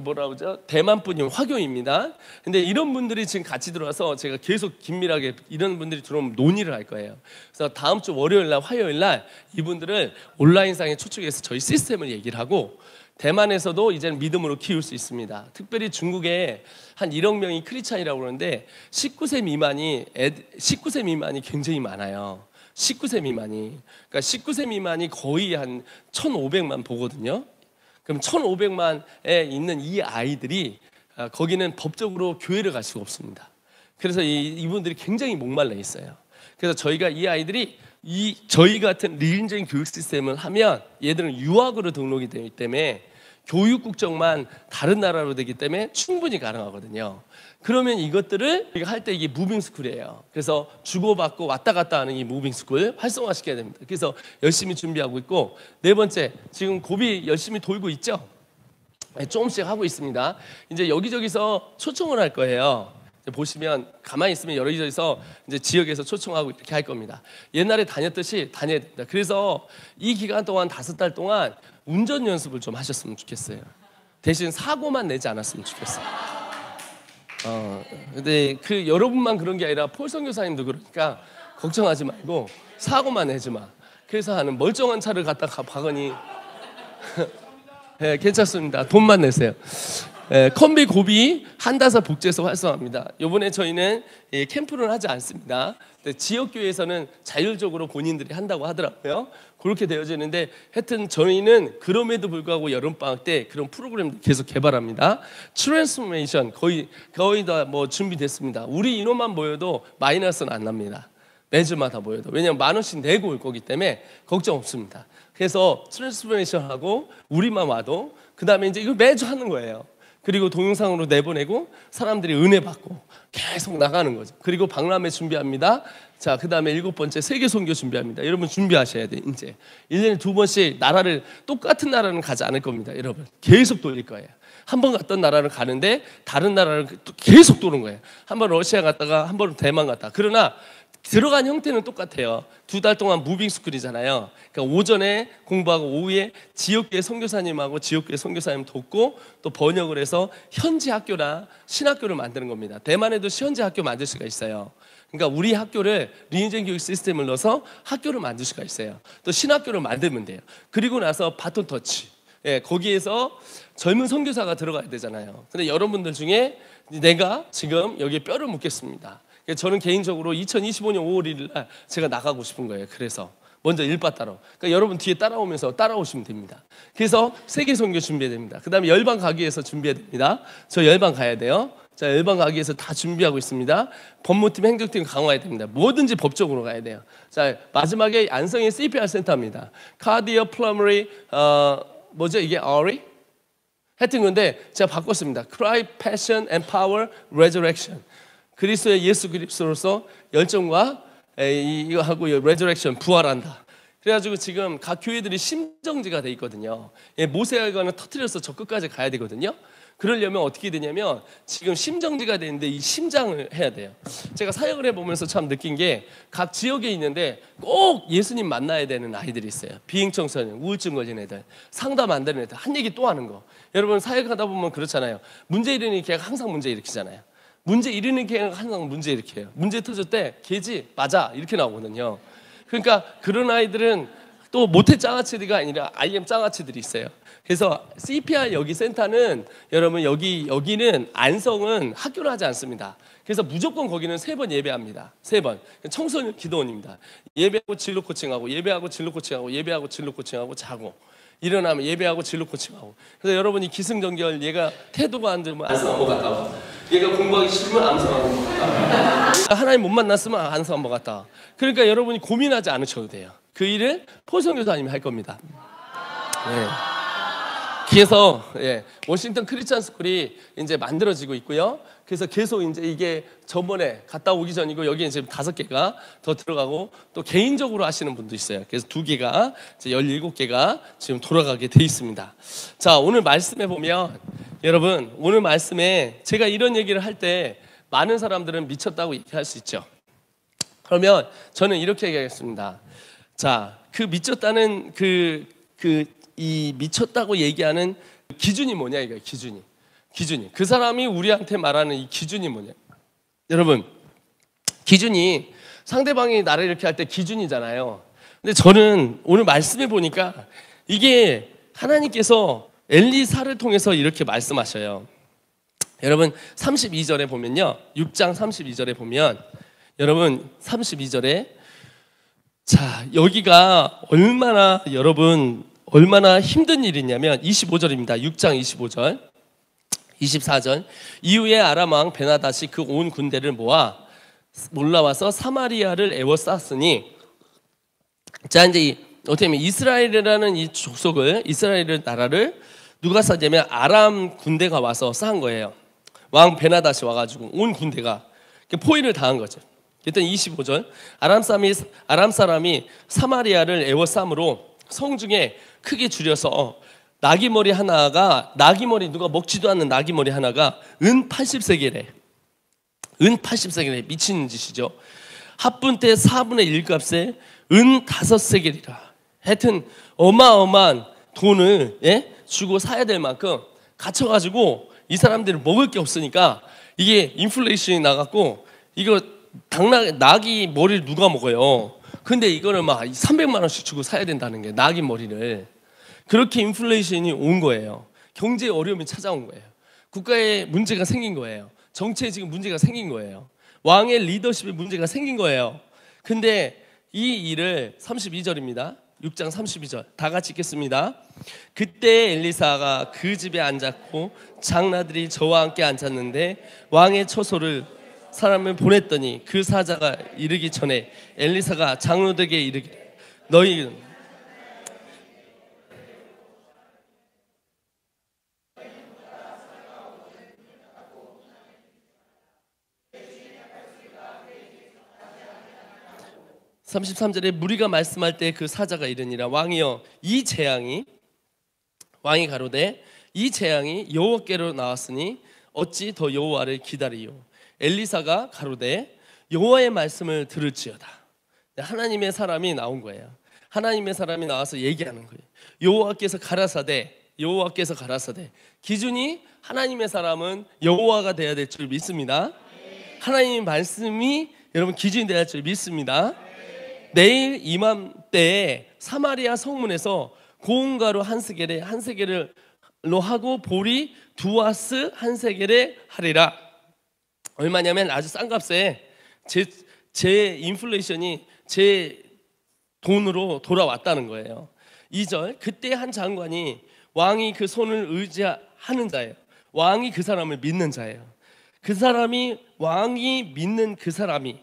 뭐라 그러죠? 대만 분이 화교입니다. 근데 이런 분들이 지금 같이 들어와서 제가 계속 긴밀하게 이런 분들이 들어오면 논의를 할 거예요. 그래서 다음 주 월요일 날, 화요일 날 이분들을 온라인상에 초청해서 저희 시스템을 얘기를 하고 대만에서도 이제는 믿음으로 키울 수 있습니다. 특별히 중국에 한 1억 명이 크리스찬이라고 그러는데 19세 미만이 굉장히 많아요. 19세 미만이. 그러니까 19세 미만이 거의 한 1,500만 보거든요. 그럼 1,500만에 있는 이 아이들이 거기는 법적으로 교회를 갈 수가 없습니다. 그래서 이분들이 굉장히 목말라 있어요. 그래서 저희가 이 아이들이 저희 같은 리인적인 교육 시스템을 하면 얘들은 유학으로 등록이 되기 때문에 교육 국적만 다른 나라로 되기 때문에 충분히 가능하거든요. 그러면 이것들을 우리가 할 때 이게 무빙스쿨이에요. 그래서 주고받고 왔다 갔다 하는 이 무빙스쿨 활성화시켜야 됩니다. 그래서 열심히 준비하고 있고, 네 번째, 지금 고비 열심히 돌고 있죠? 조금씩 하고 있습니다. 이제 여기저기서 초청을 할 거예요. 보시면 가만히 있으면 여기저기서 이제 지역에서 초청하고 이렇게 할 겁니다. 옛날에 다녔듯이 다녀야 됩니다. 그래서 이 기간 동안 5달 동안 운전 연습을 좀 하셨으면 좋겠어요. 대신 사고만 내지 않았으면 좋겠어요. 근데 여러분만 그런 게 아니라 폴 선교사님도 그러니까 걱정하지 말고 사고만 내지 마. 그래서 하는 멀쩡한 차를 갖다가 박으니 네, 괜찮습니다. 돈만 내세요. 컴비 고비 한다사 복지에서 활성화합니다. 이번에 저희는 캠프는 하지 않습니다. 지역교회에서는 자율적으로 본인들이 한다고 하더라고요. 그렇게 되어지는데 하여튼 저희는 그럼에도 불구하고 여름방학 때 그런 프로그램 계속 개발합니다. 트랜스포메이션 거의 다 뭐 준비됐습니다. 우리 인원만 모여도 마이너스는 안 납니다. 매주마다 모여도. 왜냐하면 10,000원씩 내고 올 거기 때문에 걱정 없습니다. 그래서 트랜스포메이션하고 우리만 와도 그 다음에 이제 이거 매주 하는 거예요. 그리고 동영상으로 내보내고 사람들이 은혜 받고 계속 나가는 거죠. 그리고 박람회 준비합니다. 자, 그 다음에 7번째 세계 선교 준비합니다. 여러분 준비하셔야 돼. 이제 1년에 2번씩 똑같은 나라는 가지 않을 겁니다. 여러분 계속 돌릴 거예요. 한 번 갔던 나라를 가는데 다른 나라를 또 계속 도는 거예요. 한 번 러시아 갔다가 한 번 대만 갔다. 그러나 들어간 형태는 똑같아요. 2달 동안 무빙스쿨이잖아요. 그러니까 오전에 공부하고 오후에 지역교회 선교사님하고 지역교회 선교사님 돕고 또 번역을 해서 현지 학교나 신학교를 만드는 겁니다. 대만에도 현지 학교 만들 수가 있어요. 그러니까 우리 학교를 리인전 교육 시스템을 넣어서 학교를 만들 수가 있어요. 또 신학교를 만들면 돼요. 그리고 나서 바톤 터치. 거기에서 젊은 선교사가 들어가야 되잖아요. 근데 여러분들 중에 내가 지금 여기에 뼈를 묻겠습니다. 저는 개인적으로 2025년 5월 1일 날 제가 나가고 싶은 거예요. 그래서 먼저 일바따로. 그러니까 여러분 뒤에 따라오시면 됩니다. 그래서 세계 선교 준비해야 됩니다. 그 다음에 열방 가기 위해서 준비해야 됩니다. 저 열방 가야 돼요. 자, 열방 가기 위해서 다 준비하고 있습니다. 법무팀, 행정팀 강화해야 됩니다. 뭐든지 법적으로 가야 돼요. 자, 마지막에 안성의 CPR 센터입니다. 카디오 플러머리 뭐죠 이게 RE? 하여튼 근데 제가 바꿨습니다. Cry, Passion, and Power, Resurrection. 그리스도의 예수 그리스도로서 열정과 이거 하고 레저렉션 부활한다. 그래가지고 지금 각 교회들이 심정지가 돼 있거든요. 모세가 이거는 터뜨려서 저 끝까지 가야 되거든요. 그러려면 어떻게 되냐면 지금 심정지가 되는데 이 심장을 해야 돼요. 제가 사역을 해보면서 참 느낀 게 각 지역에 있는데 꼭 예수님 만나야 되는 아이들이 있어요. 비행청소년, 우울증 걸린 애들, 상담 안 되는 애들, 한 얘기 또 하는 거. 여러분 사역하다 보면 그렇잖아요. 문제 일으키는 걔가 항상 문제 일으키잖아요. 문제 일으키는 걔가 항상 문제 일으켜요. 문제 터질 때 걔지 맞아 이렇게 나오거든요. 그러니까 그런 아이들은 또 모태 장아찌들이 아니라 IM 장아찌들이 있어요. 그래서 CPR 여기 센터는 여러분 여기는 안성은 학교를 하지 않습니다. 그래서 무조건 거기는 3번 예배합니다. 3번 청소년 기도원입니다. 예배하고 진로 코칭하고 예배하고 진로 코칭하고 예배하고 진로 코칭하고 자고 일어나면 예배하고 진로 코칭하고. 그래서 여러분이 기승전결 얘가 태도가 안 좋으면 안성 한번 갔다 와. 얘가 공부하기 싫으면 안성 한번 갔다 와. 하나님 못 만났으면 안성 한번 갔다 와. 그러니까 여러분이 고민하지 않으셔도 돼요. 그 일을 포 선교사님이 할 겁니다. 네. 그래서 워싱턴 크리스천 스쿨이 이제 만들어지고 있고요. 그래서 계속 이제 이게 저번에 갔다 오기 전이고 여기 이제 5개가 더 들어가고 또 개인적으로 하시는 분도 있어요. 그래서 2개가 이제 17개가 지금 돌아가게 돼 있습니다. 자, 오늘 말씀에 보면 여러분 오늘 말씀에 제가 이런 얘기를 할 때 많은 사람들은 미쳤다고 얘기할 수 있죠. 그러면 저는 이렇게 얘기하겠습니다. 자, 그 미쳤다는 이 미쳤다고 얘기하는 기준이 뭐냐 이거예요. 기준이 그 사람이 우리한테 말하는 이 기준이 뭐냐. 여러분 기준이 상대방이 나를 이렇게 할 때 기준이잖아요. 근데 저는 오늘 말씀해 보니까 이게 하나님께서 엘리사를 통해서 이렇게 말씀하셔요. 여러분 32절에 보면요, 6장 32절에 보면 여러분 32절에 자, 여기가 얼마나 힘든 일이냐면 25절입니다. 6장 25절 24절 이후에 아람 왕 베나닷이 그 온 군대를 모아 올라와서 사마리아를 에워쌌으니, 자 이제 어떻게 보면 이스라엘이라는 이 족속을, 이스라엘 나라를 누가 쌓냐면 아람 군대가 와서 쌓은 거예요. 왕 베나닷이 와가지고 온 군대가 포위를 당한 거죠. 일단 25절 아람 사람이 사마리아를 에워싸므로 성중에 크게 줄여서 나귀머리 누가 먹지도 않는 나귀머리 하나가 은 80세겔에 미치는 짓이죠. 합분 때 4분의 1 값에 은 5세겔이라. 하여튼 어마어마한 돈을 주고 사야 될 만큼 갇혀가지고 이 사람들이 먹을 게 없으니까 이게 인플레이션이 나갖고 이거 나귀 머리를 누가 먹어요? 근데 이거를 막 300만 원씩 주고 사야 된다는 게, 나귀 머리를. 그렇게 인플레이션이 온 거예요. 경제에 어려움이 찾아온 거예요. 국가에 문제가 생긴 거예요. 정치에 지금 문제가 생긴 거예요. 왕의 리더십에 문제가 생긴 거예요. 근데 이 일을 32절입니다. 6장 32절 다 같이 읽겠습니다. 그때 엘리사가 그 집에 앉았고 장라들이 저와 함께 앉았는데 왕의 처소를 사람을 보냈더니 그 사자가 이르기 전에 엘리사가 장로들에게 이르기를 너희 33절에 무리가 말씀할 때 그 사자가 이르니라 왕이여 왕이 가로되 이 재앙이 여호와께로 나왔으니 어찌 더 여호와를 기다리요. 엘리사가 가로되 여호와의 말씀을 들을지어다. 하나님의 사람이 나온 거예요. 하나님의 사람이 나와서 얘기하는 거예요. 여호와께서 가라사대 기준이 하나님의 사람은 여호와가 돼야 될 줄 믿습니다. 하나님의 말씀이 여러분 기준이 돼야 할 줄 믿습니다. 내일 이맘때에 사마리아 성문에서 고운가루 한 세겔로 하고 보리 2와스 한 세겔에 하리라. 얼마냐면 아주 싼 값에 제 인플레이션이 제 돈으로 돌아왔다는 거예요. 2절 그때 한 장관이 왕이 그 손을 의지하는 자예요. 왕이 그 사람을 믿는 자예요. 그 사람이 왕이 믿는 그 사람이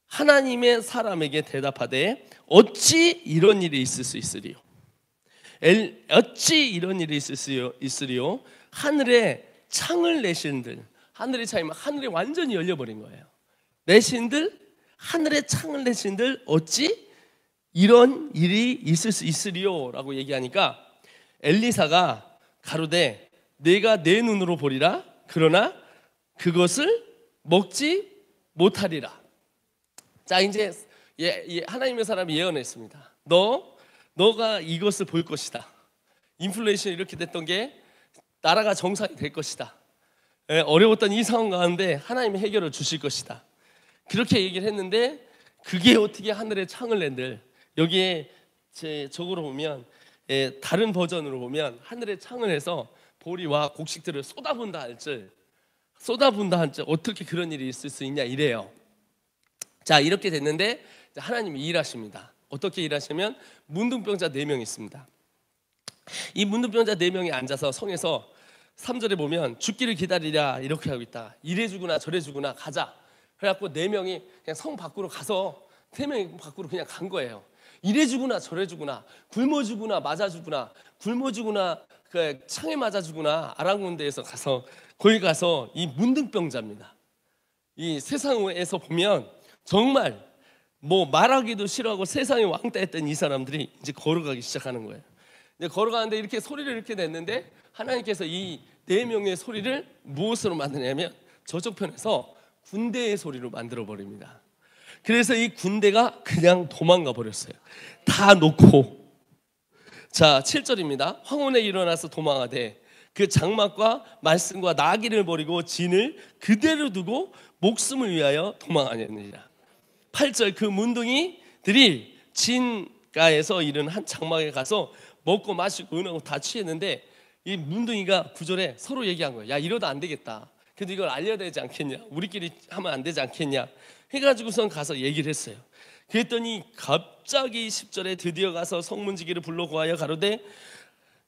하나님의 사람에게 대답하되 어찌 이런 일이 있을 수 있으리요. 어찌 이런 일이 있으리요. 하늘에 창을 내신들, 하늘의 창이면 하늘이 완전히 열려버린 거예요. 내신들, 하늘에 창을 내신들 어찌 이런 일이 있을 수 있으리요 라고 얘기하니까 엘리사가 가로되 내가 내 눈으로 보리라. 그러나 그것을 먹지 못하리라. 자 이제 하나님의 사람이 예언했습니다. 너가 이것을 볼 것이다. 인플레이션이 이렇게 됐던 게 나라가 정상이 될 것이다. 어려웠던 이 상황 가운데 하나님이 해결을 주실 것이다. 그렇게 얘기를 했는데 그게 어떻게 하늘에 창을 낸들. 여기에 제 적으로 보면 다른 버전으로 보면 하늘에 창을 해서 보리와 곡식들을 쏟아분다 할 줄 어떻게 그런 일이 있을 수 있냐 이래요. 자 이렇게 됐는데 하나님이 일하십니다. 어떻게 일하시면 문둥병자 4명 있습니다. 이 문둥병자 4명이 앉아서 성에서 3절에 보면 죽기를 기다리랴 이렇게 하고 있다. 이래 주구나 저래 주구나 가자. 그래갖고 4명이 그냥 성 밖으로 가서 3명이 밖으로 그냥 간 거예요. 이래 주구나 저래 주구나 굶어 주구나 맞아 주구나 굶어 주구나 그 창에 맞아 죽으나 아랑군대에서 거기 가서 이 문둥병자입니다. 이 세상에서 보면 정말 뭐 말하기도 싫어하고 세상에 왕따 했던 이 사람들이 이제 걸어가기 시작하는 거예요. 이제 걸어가는데 이렇게 소리를 이렇게 냈는데 하나님께서 이 4명의 소리를 무엇으로 만드냐면 저쪽 편에서 군대의 소리로 만들어 버립니다. 그래서 이 군대가 그냥 도망가 버렸어요. 다 놓고. 자, 7절입니다. 황혼에 일어나서 도망하되 그 장막과 말씀과 나귀를 버리고 진을 그대로 두고 목숨을 위하여 도망하느니라. 8절, 그 문둥이들이 진가에서 이른 한 장막에 가서 먹고 마시고 은하고 다 취했는데 이 문둥이가 9절에 서로 얘기한 거예요. 야, 이러다 안 되겠다. 그래도 이걸 알려야 되지 않겠냐, 우리끼리 하면 안 되지 않겠냐 해가지고선 가서 얘기를 했어요. 그랬더니 갑자기 10절에 드디어 가서 성문지기를 불러 고하여 가로되,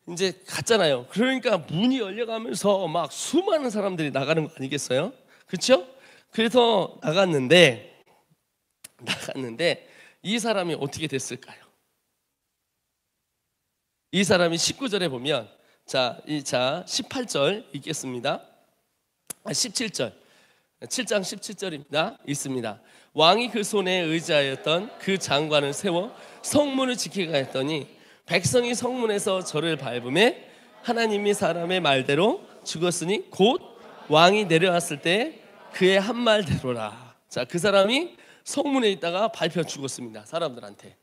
이제 갔잖아요. 그러니까 문이 열려가면서 막 수많은 사람들이 나가는 거 아니겠어요? 그렇죠? 그래서 나갔는데 이 사람이 어떻게 됐을까요? 이 사람이 19절에 보면, 자 18절 읽겠습니다. 17절, 7장 17절입니다. 있습니다. 왕이 그 손에 의지하였던 그 장관을 세워 성문을 지키게 했더니 백성이 성문에서 저를 밟음에 하나님이 사람의 말대로 죽었으니 곧 왕이 내려왔을 때 그의 한 말대로라. 자, 그 사람이 성문에 있다가 밟혀 죽었습니다. 사람들한테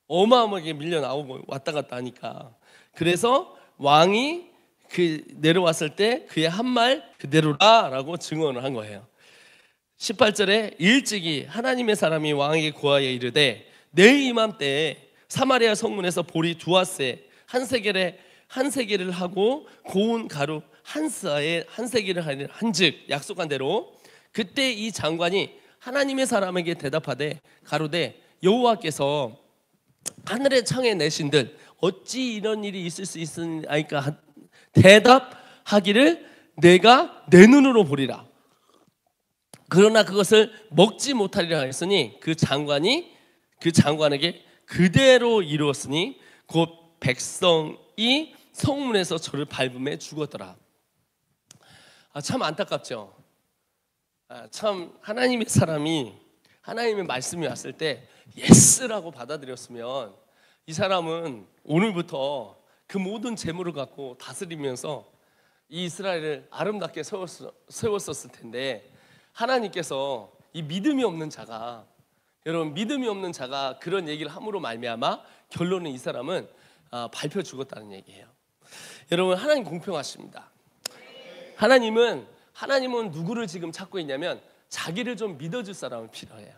어마어마하게 밀려 나오고 왔다 갔다 하니까. 그래서 왕이 그 내려왔을 때 그의 한 말 그대로라라고 증언을 한 거예요. 18절에 일찍이 하나님의 사람이 왕에게 고하여 이르되 내일 이맘때에 사마리아 성문에서 보리 2앗에 한 세겔을 하고 고운 가루 한 스아에 한 세겔을 하는 한즉 약속한 대로, 그때 이 장관이 하나님의 사람에게 대답하되 가로되 여호와께서 하늘의 창에 내신들 어찌 이런 일이 있을 수 있으니까 대답하기를 내가 내 눈으로 보리라. 그러나 그것을 먹지 못하리라 했으니 그 장관에게 그대로 이루었으니 곧 백성이 성문에서 저를 밟음에 죽었더라. 참 안타깝죠. 참 하나님의 사람이 하나님의 말씀이 왔을 때 예스라고 받아들였으면 이 사람은 오늘부터 그 모든 재물을 갖고 다스리면서 이 이스라엘을 아름답게 세웠었을 텐데, 하나님께서 이 믿음이 없는 자가, 여러분 믿음이 없는 자가 그런 얘기를 함으로 말미암아 결론은 이 사람은 밟혀 죽었다는 얘기예요. 여러분 하나님 공평하십니다. 하나님은 누구를 지금 찾고 있냐면 자기를 좀 믿어줄 사람을 필요해요.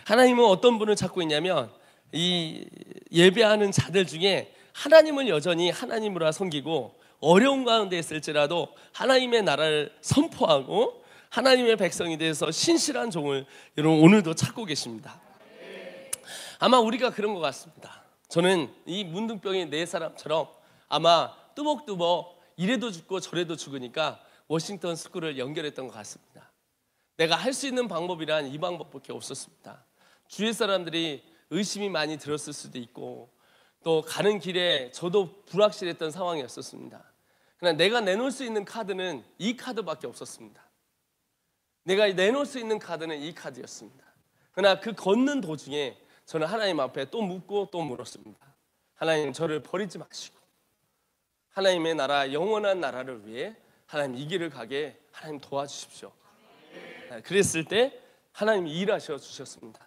하나님은 어떤 분을 찾고 있냐면 이 예배하는 자들 중에 하나님을 여전히 하나님으로 섬기고 어려운 가운데 있을지라도 하나님의 나라를 선포하고 하나님의 백성이 돼서 신실한 종을 여러분 오늘도 찾고 계십니다. 아마 우리가 그런 것 같습니다. 저는 이 문둥병이 4사람처럼 아마 뚜벅뚜벅 이래도 죽고 저래도 죽으니까 워싱턴 스쿨을 연결했던 것 같습니다. 내가 할 수 있는 방법이란 이 방법밖에 없었습니다. 주위 사람들이 의심이 많이 들었을 수도 있고 또 가는 길에 저도 불확실했던 상황이었었습니다. 그러나 내가 내놓을 수 있는 카드는 이 카드밖에 없었습니다. 내가 내놓을 수 있는 카드는 이 카드였습니다. 그러나 그 걷는 도중에 저는 하나님 앞에 또 묻고 또 물었습니다. 하나님, 저를 버리지 마시고 하나님의 나라, 영원한 나라를 위해 하나님 이 길을 가게 하나님 도와주십시오. 그랬을 때 하나님이 일하셔 주셨습니다.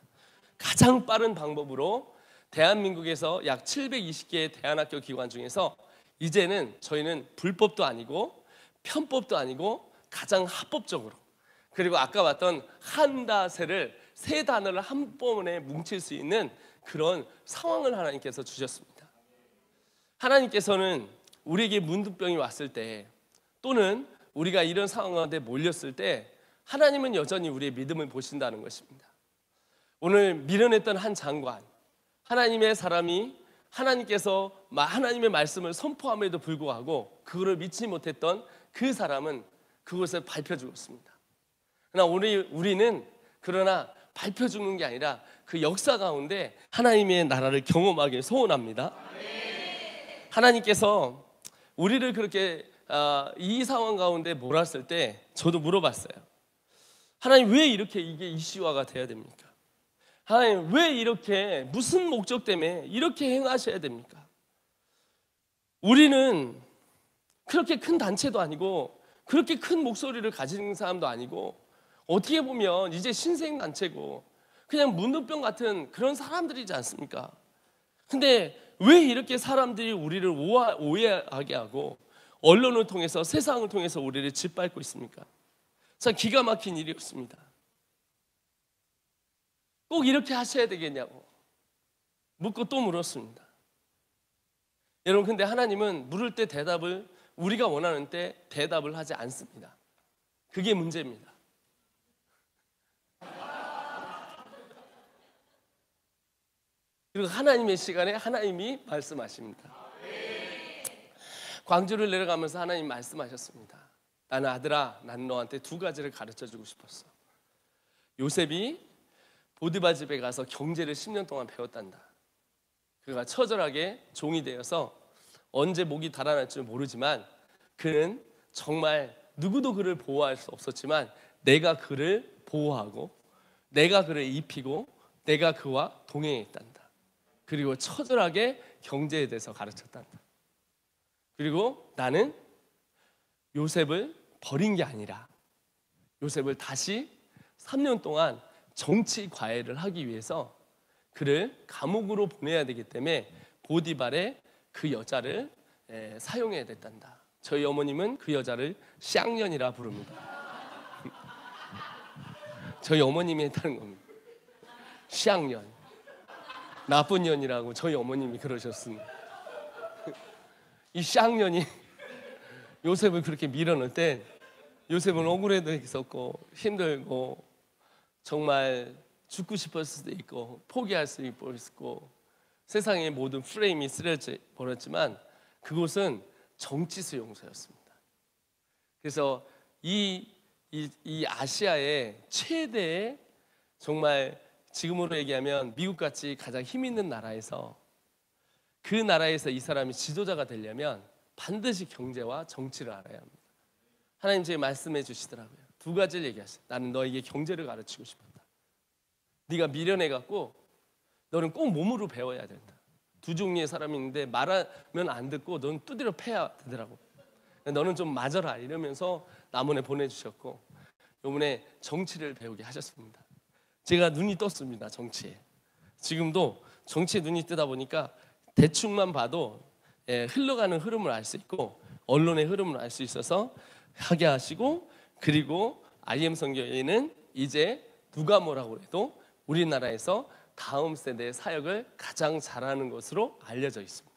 가장 빠른 방법으로 대한민국에서 약 720개의 대안학교 기관 중에서 이제는 저희는 불법도 아니고 편법도 아니고 가장 합법적으로, 그리고 아까 봤던 한다세를 3단어를 한 번에 뭉칠 수 있는 그런 상황을 하나님께서 주셨습니다. 하나님께서는 우리에게 문둥병이 왔을 때 또는 우리가 이런 상황 가운데 몰렸을 때 하나님은 여전히 우리의 믿음을 보신다는 것입니다. 오늘 미련했던 한 장관, 하나님의 사람이 하나님께서 하나님의 말씀을 선포함에도 불구하고 그거를 믿지 못했던 그 사람은 그것을 밟혀 죽었습니다. 그러나 우리는 그러나 밟혀 죽는 게 아니라 그 역사 가운데 하나님의 나라를 경험하길 소원합니다. 하나님께서 우리를 그렇게 이 상황 가운데 몰았을 때 저도 물어봤어요. 하나님, 왜 이렇게 이게 이슈화가 돼야 됩니까? 하나님, 왜 이렇게 무슨 목적 때문에 이렇게 행하셔야 됩니까? 우리는 그렇게 큰 단체도 아니고 그렇게 큰 목소리를 가지는 사람도 아니고 어떻게 보면 이제 신생단체고 그냥 문둥병 같은 그런 사람들이지 않습니까? 근데 왜 이렇게 사람들이 우리를 오해하게 하고 언론을 통해서 세상을 통해서 우리를 짓밟고 있습니까? 참 기가 막힌 일이었습니다. 꼭 이렇게 하셔야 되겠냐고 묻고 또 물었습니다. 여러분, 근데 하나님은 물을 때 대답을 우리가 원하는 때 대답을 하지 않습니다. 그게 문제입니다. 그리고 하나님의 시간에 하나님이 말씀하십니다. 광주를 내려가면서 하나님 말씀하셨습니다. 나는 아들아, 난 너한테 두 가지를 가르쳐주고 싶었어. 요셉이 보디바 집에 가서 경제를 10년 동안 배웠단다. 그가 처절하게 종이 되어서 언제 목이 달아날 줄 모르지만 그는 정말 누구도 그를 보호할 수 없었지만 내가 그를 보호하고 내가 그를 입히고 내가 그와 동행했단다. 그리고 처절하게 경제에 대해서 가르쳤단다. 그리고 나는 요셉을 버린 게 아니라 요셉을 다시 3년 동안 정치 과외를 하기 위해서 그를 감옥으로 보내야 되기 때문에 보디발의 그 여자를 사용해야 됐단다. 저희 어머님은 그 여자를 쌍년이라 부릅니다. 저희 어머님이 했다는 겁니다. 쌍년, 나쁜 년이라고 저희 어머님이 그러셨습니다. 이 쌍년이 요셉을 그렇게 밀어넣을 때 요셉은 억울해도 있었고 힘들고 정말 죽고 싶었을 수도 있고 포기할 수도 있고 세상의 모든 프레임이 쓰러져 버렸지만 그곳은 정치 수용소였습니다. 그래서 이 아시아의 최대의 정말 지금으로 얘기하면 미국같이 가장 힘 있는 나라에서 그 나라에서 이 사람이 지도자가 되려면 반드시 경제와 정치를 알아야 합니다. 하나님 제게 말씀해 주시더라고요. 두 가지를 얘기하세요. 나는 너에게 경제를 가르치고 싶었다. 네가 미련해갖고 너는 꼭 몸으로 배워야 된다. 두 종류의 사람이 있는데 말하면 안 듣고 너는 두드려 패야 되더라고. 너는 좀 맞아라 이러면서 남원에 보내주셨고 이번에 정치를 배우게 하셨습니다. 제가 눈이 떴습니다. 정치에. 지금도 정치에 눈이 뜨다 보니까 대충만 봐도 흘러가는 흐름을 알 수 있고 언론의 흐름을 알 수 있어서 하게 하시고 그리고 IM 선교회는 이제 누가 뭐라고 해도 우리나라에서 다음 세대의 사역을 가장 잘하는 것으로 알려져 있습니다.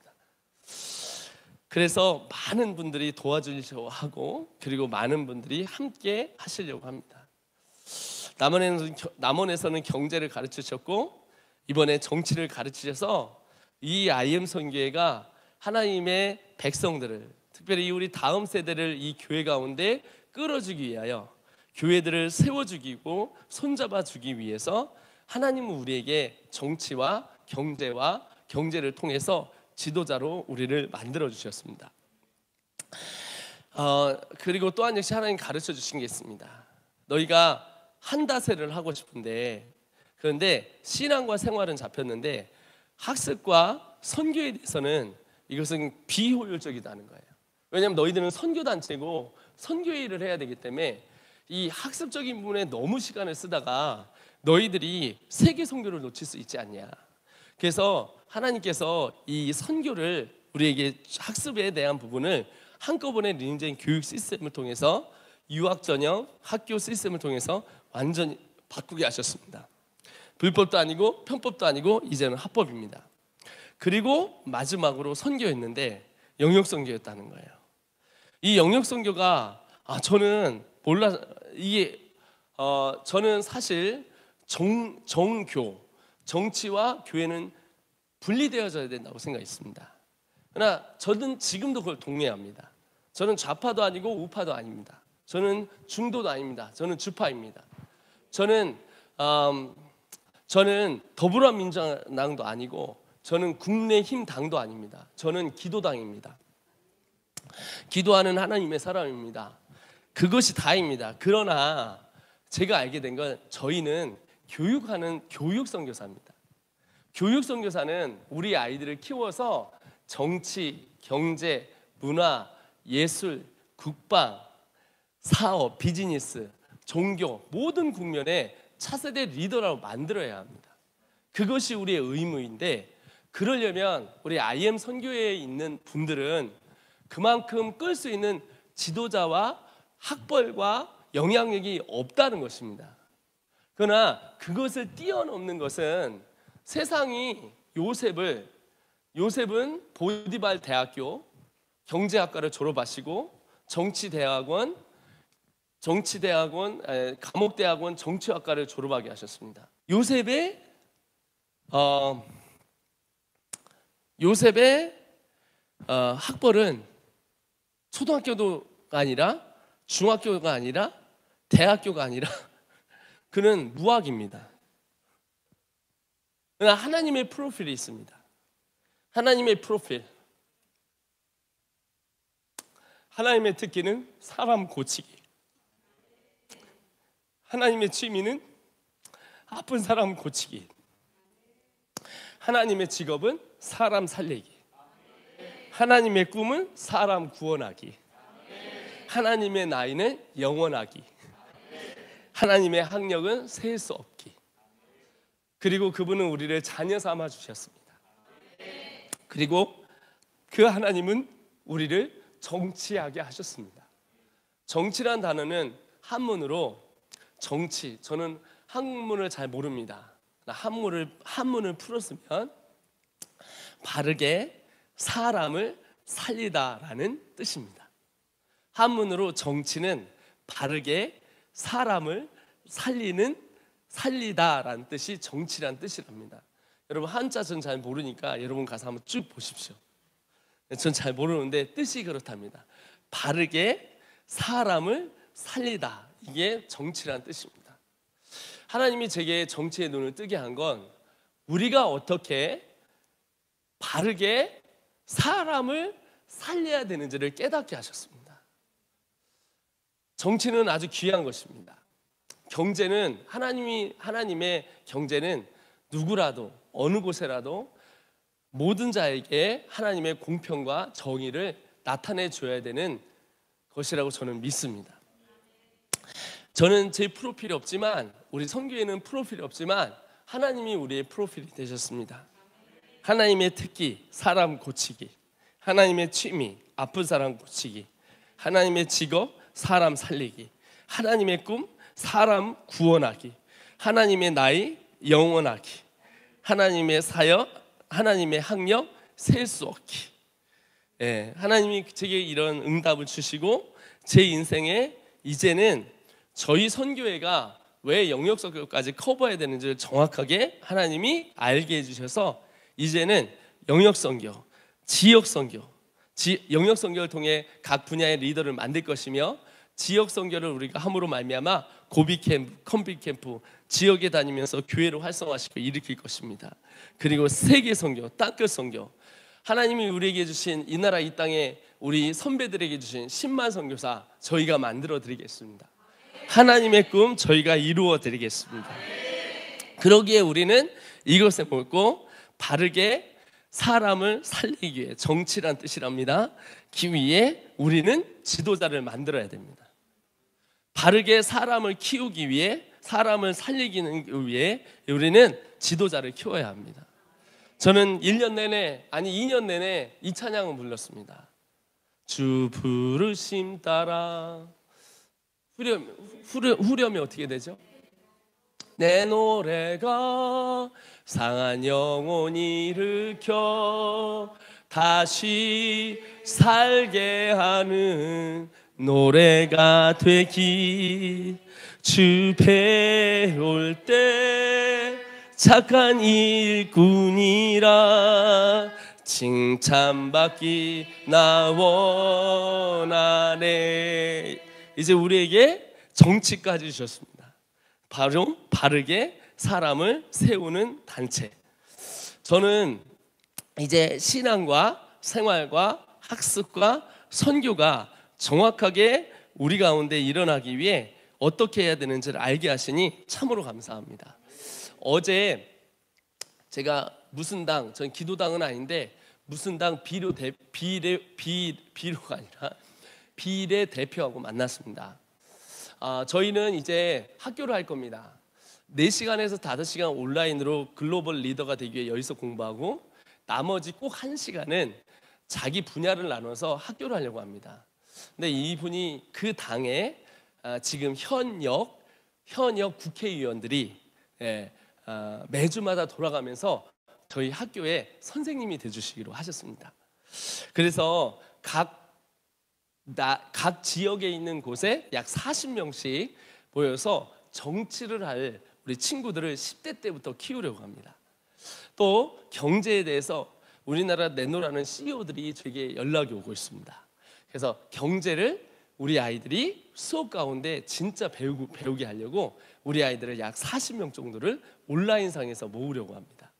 그래서 많은 분들이 도와주시려고 하고 그리고 많은 분들이 함께 하시려고 합니다. 남원에서는 경제를 가르치셨고 이번에 정치를 가르치셔서 이 IM 선교회가 하나님의 백성들을 특별히 우리 다음 세대를 이 교회 가운데 끌어주기 위하여 교회들을 세워주기고 손잡아주기 위해서 하나님은 우리에게 정치와 경제를 통해서 지도자로 우리를 만들어 주셨습니다. 그리고 또한 역시 하나님 가르쳐 주신 게 있습니다. 너희가 한다세를 하고 싶은데 그런데 신앙과 생활은 잡혔는데 학습과 선교에 대해서는 이것은 비효율적이다는 거예요. 왜냐하면 너희들은 선교단체고 선교 일을 해야 되기 때문에 이 학습적인 부분에 너무 시간을 쓰다가 너희들이 세계 선교를 놓칠 수 있지 않냐. 그래서 하나님께서 이 선교를 우리에게 학습에 대한 부분을 한꺼번에 린젠 교육 시스템을 통해서 유학 전형 학교 시스템을 통해서 완전히 바꾸게 하셨습니다. 불법도 아니고 편법도 아니고 이제는 합법입니다. 그리고 마지막으로 선교였는데 영역 선교였다는 거예요. 이 영역 선교가 저는 저는 사실 정치와 교회는 분리되어져야 된다고 생각했습니다. 그러나 저는 지금도 그걸 동의합니다. 저는 좌파도 아니고 우파도 아닙니다. 저는 중도도 아닙니다. 저는 주파입니다. 저는 더불어민주당도 아니고 저는 국민의힘 당도 아닙니다. 저는 기도당입니다. 기도하는 하나님의 사람입니다. 그것이 다입니다. 그러나 제가 알게 된 건 저희는 교육하는 교육 선교사입니다. 교육 선교사는 우리 아이들을 키워서 정치, 경제, 문화, 예술, 국방, 사업, 비즈니스, 종교 모든 국면에 차세대 리더라고 만들어야 합니다. 그것이 우리의 의무인데, 그러려면 우리 IM 선교회에 있는 분들은 그만큼 끌 수 있는 지도자와 학벌과 영향력이 없다는 것입니다. 그러나 그것을 뛰어넘는 것은 세상이 요셉은 보디발 대학교 경제학과를 졸업하시고 감옥대학원 정치학과를 졸업하게 하셨습니다. 요셉의 학벌은 초등학교가 아니라 중학교가 아니라 대학교가 아니라 그는 무학입니다. 그러나 하나님의 프로필이 있습니다. 하나님의 프로필. 하나님의 특기는 사람 고치기. 하나님의 취미는 아픈 사람 고치기. 하나님의 직업은 사람 살리기. 하나님의 꿈은 사람 구원하기. 하나님의 나이는 영원하기. 하나님의 학력은 셀 수 없기. 그리고 그분은 우리를 자녀 삼아 주셨습니다. 그리고 그 하나님은 우리를 정치하게 하셨습니다. 정치란 단어는 한문으로 정치, 저는 한문을 잘 모릅니다. 한문을 풀었으면 바르게 사람을 살리다라는 뜻입니다. 한문으로 정치는 바르게 사람을 살리다라는 뜻이 정치라는 뜻이랍니다. 여러분 한자 전 잘 모르니까 여러분 가서 한번 쭉 보십시오. 전 잘 모르는데 뜻이 그렇답니다. 바르게 사람을 살리다, 이게 정치라는 뜻입니다. 하나님이 제게 정치의 눈을 뜨게 한 건 우리가 어떻게 바르게 사람을 살려야 되는지를 깨닫게 하셨습니다. 정치는 아주 귀한 것입니다. 경제는 하나님의 경제는 누구라도 어느 곳에라도 모든 자에게 하나님의 공평과 정의를 나타내 줘야 되는 것이라고 저는 믿습니다. 저는 제 프로필이 없지만, 우리 선교회는 프로필이 없지만 하나님이 우리의 프로필이 되셨습니다. 하나님의 특기, 사람 고치기. 하나님의 취미, 아픈 사람 고치기. 하나님의 직업, 사람 살리기. 하나님의 꿈, 사람 구원하기. 하나님의 나이, 영원하기. 하나님의 사역, 하나님의 학력, 셀 수 없기. 하나님이 제게 이런 응답을 주시고, 제 인생에 이제는 저희 선교회가 왜 영역선교까지 커버해야 되는지를 정확하게 하나님이 알게 해주셔서 이제는 영역선교, 지역선교, 영역선교를 통해 각 분야의 리더를 만들 것이며, 지역선교를 우리가 함으로 말미암아 고비캠프, 컴비캠프, 지역에 다니면서 교회를 활성화시켜 일으킬 것입니다. 그리고 세계선교, 땅끝 선교, 하나님이 우리에게 주신 이 나라 이 땅에 우리 선배들에게 주신 10만 선교사 저희가 만들어 드리겠습니다. 하나님의 꿈 저희가 이루어 드리겠습니다. 그러기에 우리는 이것에 묻고 바르게 사람을 살리기 위해, 정치란 뜻이랍니다. 기 위해 우리는 지도자를 만들어야 됩니다. 바르게 사람을 키우기 위해, 사람을 살리기 위해 우리는 지도자를 키워야 합니다. 저는 2년 내내 이 찬양을 불렀습니다. 주 부르심 따라. 후렴이 어떻게 되죠? 내 노래가 상한 영혼 일으켜 다시 살게 하는 노래가 되기. 주 배울 때 착한 일꾼이라 칭찬받기 나 원하네. 이제 우리에게 정치까지 주셨습니다. 바로 바르게 사람을 세우는 단체. 저는 이제 신앙과 생활과 학습과 선교가 정확하게 우리 가운데 일어나기 위해 어떻게 해야 되는지를 알게 하시니 참으로 감사합니다. 어제 제가 무슨 당, 전 기도당은 아닌데 무슨 당 비례가 아니라 비례 대표하고 만났습니다. 저희는 이제 학교를 할 겁니다. 4시간에서 5시간 온라인으로 글로벌 리더가 되기 위해 여기서 공부하고 나머지 꼭 1시간은 자기 분야를 나눠서 학교를 하려고 합니다. 근데 이분이 그 당에 지금 현역 국회의원들이 매주마다 돌아가면서 저희 학교에 선생님이 되주시기로 하셨습니다. 그래서 각 지역에 있는 곳에 약 40명씩 모여서 정치를 할 우리 친구들을 10대 때부터 키우려고 합니다. 또 경제에 대해서 우리나라 내노라는 CEO들이 저에게 연락이 오고 있습니다. 그래서 경제를 우리 아이들이 수업 가운데 진짜 배우게 하려고 우리 아이들을 약 40명 정도를 온라인상에서 모으려고 합니다.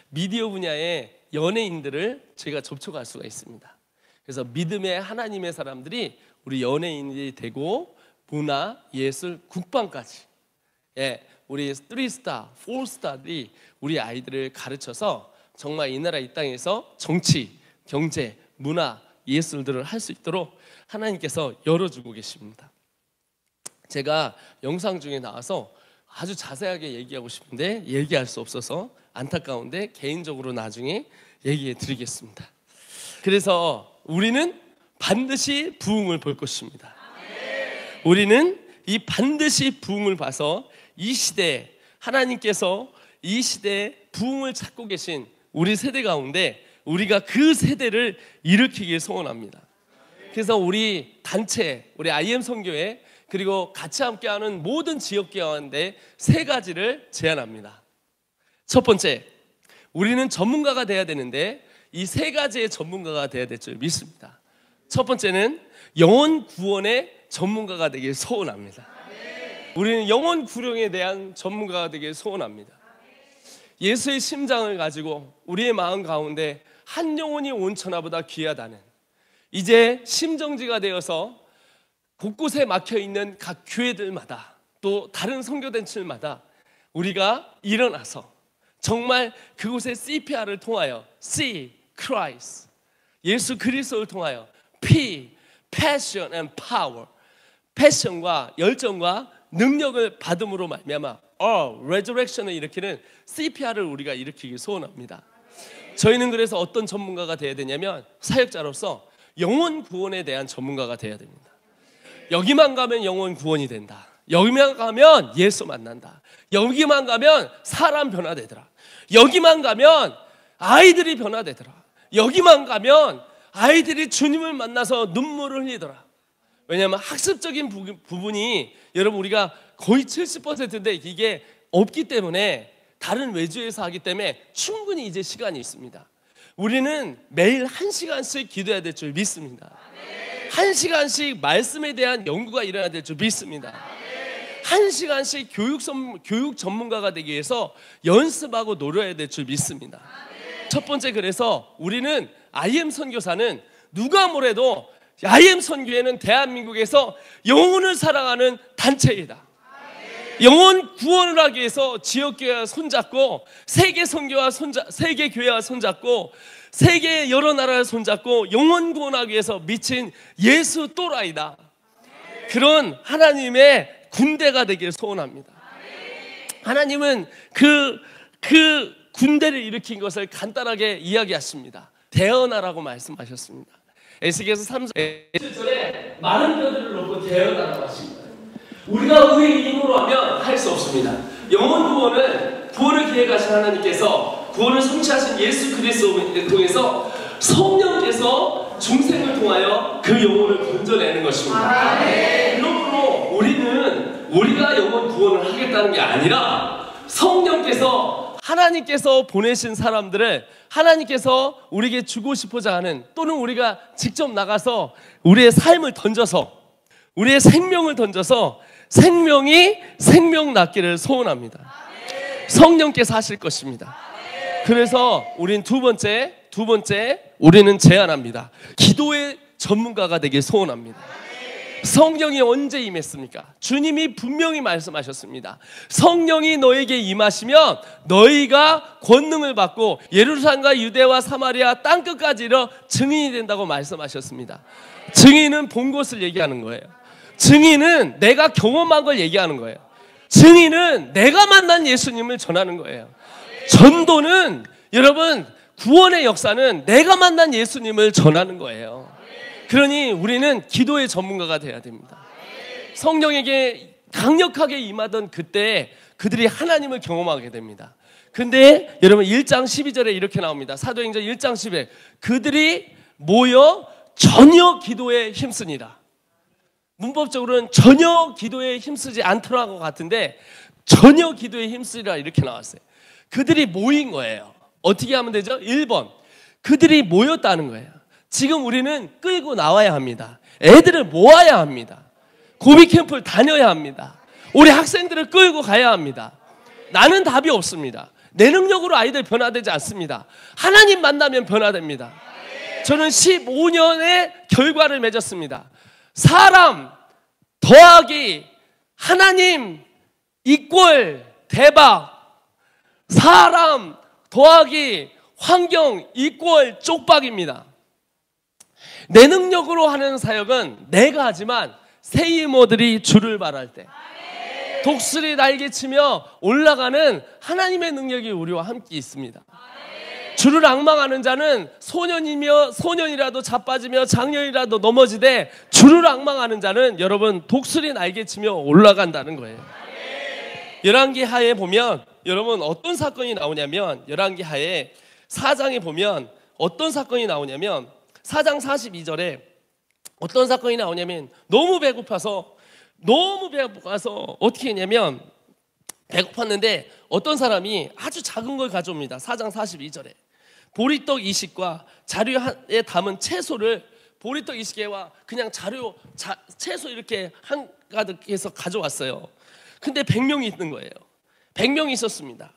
미디어 분야의 연예인들을 제가 접촉할 수가 있습니다. 그래서 믿음의 하나님의 사람들이 우리 연예인이 되고 문화, 예술, 국방까지 우리 3스타, 4스타들이 우리 아이들을 가르쳐서 정말 이 나라 이 땅에서 정치, 경제, 문화, 예술들을 할 수 있도록 하나님께서 열어주고 계십니다. 제가 영상 중에 나와서 아주 자세하게 얘기하고 싶은데 얘기할 수 없어서 안타까운데 개인적으로 나중에 얘기해 드리겠습니다. 그래서 우리는 반드시 부흥을 볼 것입니다. 우리는 이 반드시 부흥을 봐서 이 시대에 하나님께서 이 시대에 부흥을 찾고 계신 우리 세대 가운데 우리가 그 세대를 일으키길 소원합니다. 그래서 우리 단체, 우리 IM 선교회 그리고 같이 함께하는 모든 지역교회 가운데 3가지를 제안합니다. 첫 번째, 우리는 전문가가 돼야 되는데 이 3가지의 전문가가 돼야 될 줄 믿습니다. 첫 번째는 영혼 구원의 전문가가 되길 소원합니다. 우리는 영혼 구령에 대한 전문가가 되길 소원합니다. 예수의 심장을 가지고 우리의 마음 가운데 한 영혼이 온천하보다 귀하다는 이제 심정지가 되어서 곳곳에 막혀있는 각 교회들마다 또 다른 선교단체들마다 우리가 일어나서 정말 그곳에 CPR을 통하여 C, Christ, 예수 그리스도를 통하여 P, Passion and Power, 패션과 열정과 능력을 받음으로 말미암아 Resurrection을 일으키는 CPR을 우리가 일으키기 소원합니다. 저희는 그래서 어떤 전문가가 되어야 되냐면 사역자로서 영혼 구원에 대한 전문가가 되어야 됩니다. 여기만 가면 영혼 구원이 된다. 여기만 가면 예수 만난다. 여기만 가면 사람 변화되더라. 여기만 가면 아이들이 변화되더라. 여기만 가면 아이들이 주님을 만나서 눈물을 흘리더라. 왜냐하면 학습적인 부분이 여러분 우리가 거의 70%인데 이게 없기 때문에 다른 외주에서 하기 때문에 충분히 이제 시간이 있습니다. 우리는 매일 1시간씩 기도해야 될 줄 믿습니다. 1시간씩 말씀에 대한 연구가 일어나야 될 줄 믿습니다. 1시간씩 교육 전문가가 되기 위해서 연습하고 노력해야 될 줄 믿습니다. 첫 번째, 그래서 우리는 IM 선교사는 누가 뭐래도 IM 선교회는 대한민국에서 영혼을 사랑하는 단체이다. 영혼 구원을 하기 위해서 지역교회와 손잡고 세계 선교와 세계 교회와 손잡고 세계 여러 나라를 손잡고 영혼 구원하기 위해서 미친 예수 또라이다. 그런 하나님의 군대가 되길 소원합니다. 하나님은 그 군대를 일으킨 것을 간단하게 이야기하십니다. 대언하라고 말씀하셨습니다. 에스겔서 3장 7절에 많은 뼈들을 놓고 대언하라고 하십니다. 우리가 우리의 힘으로 하면 할 수 없습니다. 영혼 구원을 기획하신 하나님께서 구원을 성취하신 예수 그리스도를 통해서 성령께서 중생을 통하여 그 영혼을 건져내는 것입니다. 그러므로 우리는 우리가 영혼 구원을 하겠다는 게 아니라 성령께서 하나님께서 보내신 사람들을 하나님께서 우리에게 주고 싶어자 하는, 또는 우리가 직접 나가서 우리의 삶을 던져서 우리의 생명을 던져서 생명이 생명 낳기를 소원합니다. 성령께서 하실 것입니다. 그래서 우린 두 번째 우리는 제안합니다. 전문가가 되길 소원합니다. 성령이 언제 임했습니까? 주님이 분명히 말씀하셨습니다. 성령이 너에게 임하시면 너희가 권능을 받고 예루살렘과 유대와 사마리아 땅끝까지 이르러 증인이 된다고 말씀하셨습니다. 증인은 본 것을 얘기하는 거예요. 증인은 내가 경험한 걸 얘기하는 거예요. 증인은 내가 만난 예수님을 전하는 거예요. 전도는 여러분, 구원의 역사는 내가 만난 예수님을 전하는 거예요. 그러니 우리는 기도의 전문가가 돼야 됩니다. 성령에게 강력하게 임하던 그때 그들이 하나님을 경험하게 됩니다. 근데 여러분 1장 12절에 이렇게 나옵니다. 사도행전 1장 10에 그들이 모여 전혀 기도에 힘쓰니라. 문법적으로는 전혀 기도에 힘쓰지 않더라고 같은데 전혀 기도에 힘쓰리라 이렇게 나왔어요. 그들이 모인 거예요. 어떻게 하면 되죠? 1번, 그들이 모였다는 거예요. 지금 우리는 끌고 나와야 합니다. 애들을 모아야 합니다. 고비 캠프를 다녀야 합니다. 우리 학생들을 끌고 가야 합니다. 나는 답이 없습니다. 내 능력으로 아이들 변화되지 않습니다. 하나님 만나면 변화됩니다. 저는 15년의 결과를 맺었습니다. 사람 더하기 하나님 이꼴 대박, 사람 더하기 환경 이꼴 쪽박입니다. 내 능력으로 하는 사역은 내가 하지만 새 이모들이 주를 바랄 때, 독수리 날개치며 올라가는 하나님의 능력이 우리와 함께 있습니다. 주를 앙망하는 자는 소년이라도 자빠지며 장년이라도 넘어지되 주를 앙망하는 자는 여러분 독수리 날개치며 올라간다는 거예요. 열왕기하에 보면 여러분 어떤 사건이 나오냐면, 열왕기하에 4장에 보면 어떤 사건이 나오냐면 4장 42절에 어떤 사건이 나오냐면 너무 배고파서 어떻게 했냐면, 배고팠는데 어떤 사람이 아주 작은 걸 가져옵니다. 4장 42절에 보리떡 20과 자루에 담은 채소를, 보리떡 20개와 그냥 채소 이렇게 한가득해서 가져왔어요. 근데 100명이 있는 거예요. 100명이 있었습니다.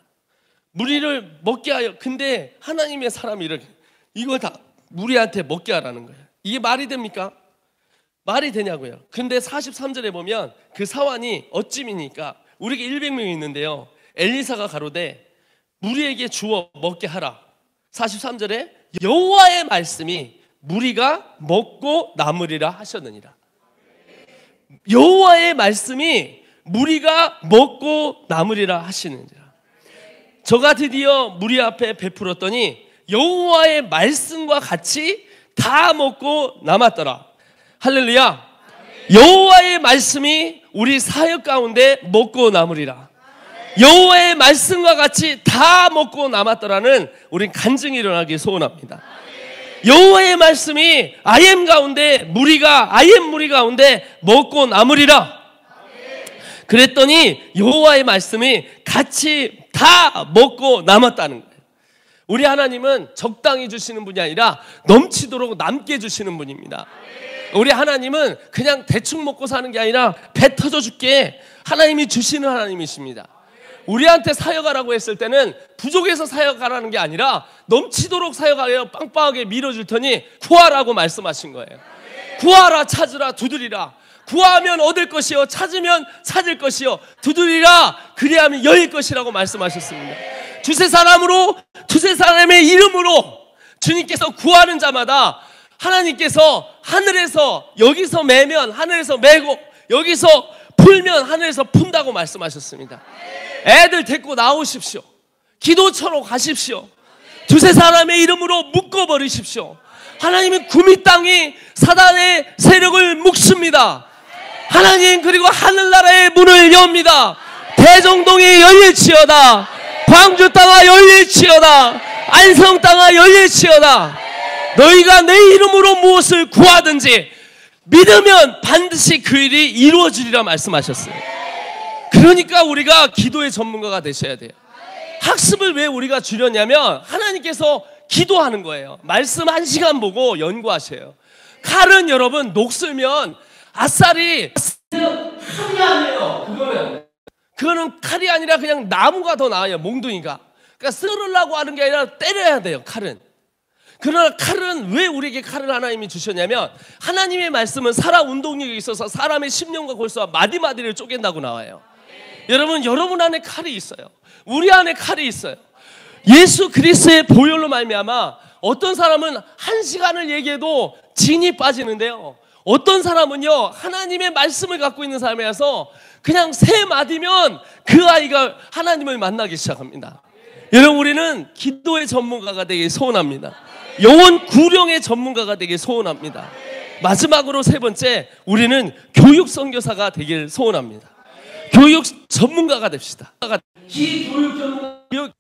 무리를 먹게 하여, 근데 하나님의 사람이 이걸 다 무리한테 먹게 하라는 거예요. 이게 말이 됩니까? 말이 되냐고요. 근데 43절에 보면 그 사환이 어찌미니까 우리에게 100명이 있는데요, 엘리사가 가로되 무리에게 주어 먹게 하라. 43절에 여호와의 말씀이 무리가 먹고 남으리라 하셨느니라. 여호와의 말씀이 무리가 먹고 남으리라 하시느니라. 저가 드디어 무리 앞에 베풀었더니 여호와의 말씀과 같이 다 먹고 남았더라. 할렐루야. 여호와의 말씀이 우리 사역 가운데 먹고 남으리라. 여호와의 말씀과 같이 다 먹고 남았더라는 우린 간증이 일어나기 소원합니다. 여호와의 말씀이 IM 무리 가운데 먹고 남으리라. 그랬더니 여호와의 말씀이 같이 다 먹고 남았다는 거예요. 우리 하나님은 적당히 주시는 분이 아니라 넘치도록 남게 주시는 분입니다. 우리 하나님은 그냥 대충 먹고 사는 게 아니라 배 터져 죽게 하나님이 주시는 하나님이십니다. 우리한테 사역하라고 했을 때는 부족해서 사역하라는 게 아니라 넘치도록 사역하여 빵빵하게 밀어줄 테니 구하라고 말씀하신 거예요. 구하라, 찾으라, 두드리라. 구하면 얻을 것이요, 찾으면 찾을 것이요, 두드리라 그리하면 열릴 것이라고 말씀하셨습니다. 두세 사람의 이름으로 주님께서 구하는 자마다 하나님께서 하늘에서, 여기서 매면 하늘에서 매고 여기서 풀면 하늘에서 푼다고 말씀하셨습니다. 애들 데리고 나오십시오. 기도처로 가십시오. 두세 사람의 이름으로 묶어버리십시오. 하나님은 구미 땅이 사단의 세력을 묶습니다. 하나님, 그리고 하늘나라의 문을 엽니다. 대정동이 열릴지어다. 광주 땅아 열릴지어다. 안성 땅아 열릴지어다. 너희가 내 이름으로 무엇을 구하든지 믿으면 반드시 그 일이 이루어지리라 말씀하셨어요. 그러니까 우리가 기도의 전문가가 되셔야 돼요. 학습을 왜 우리가 줄였냐면 하나님께서 기도하는 거예요. 말씀 1시간 보고 연구하셔요. 칼은 여러분 녹슬면 아싸리 칼이 아니에요. 그거는 칼이 아니라 그냥 나무가 더 나아요. 몽둥이가. 그러니까 썰으려고 하는 게 아니라 때려야 돼요. 칼은. 그러나 칼은 왜 우리에게 칼을 하나님이 주셨냐면 하나님의 말씀은 살아 운동력이 있어서 사람의 심령과 골수와 마디마디를 쪼갠다고 나와요. 여러분 안에 칼이 있어요. 우리 안에 칼이 있어요. 예수 그리스도의 보혈로 말미암아 어떤 사람은 1시간을 얘기해도 진이 빠지는데요, 어떤 사람은요 하나님의 말씀을 갖고 있는 사람이라서 그냥 3마디면 그 아이가 하나님을 만나기 시작합니다. 여러분, 우리는 기도의 전문가가 되길 소원합니다. 영혼 구령의 전문가가 되길 소원합니다. 마지막으로 3번째, 우리는 교육 선교사가 되길 소원합니다. 교육 전문가가 됩시다. 이 교육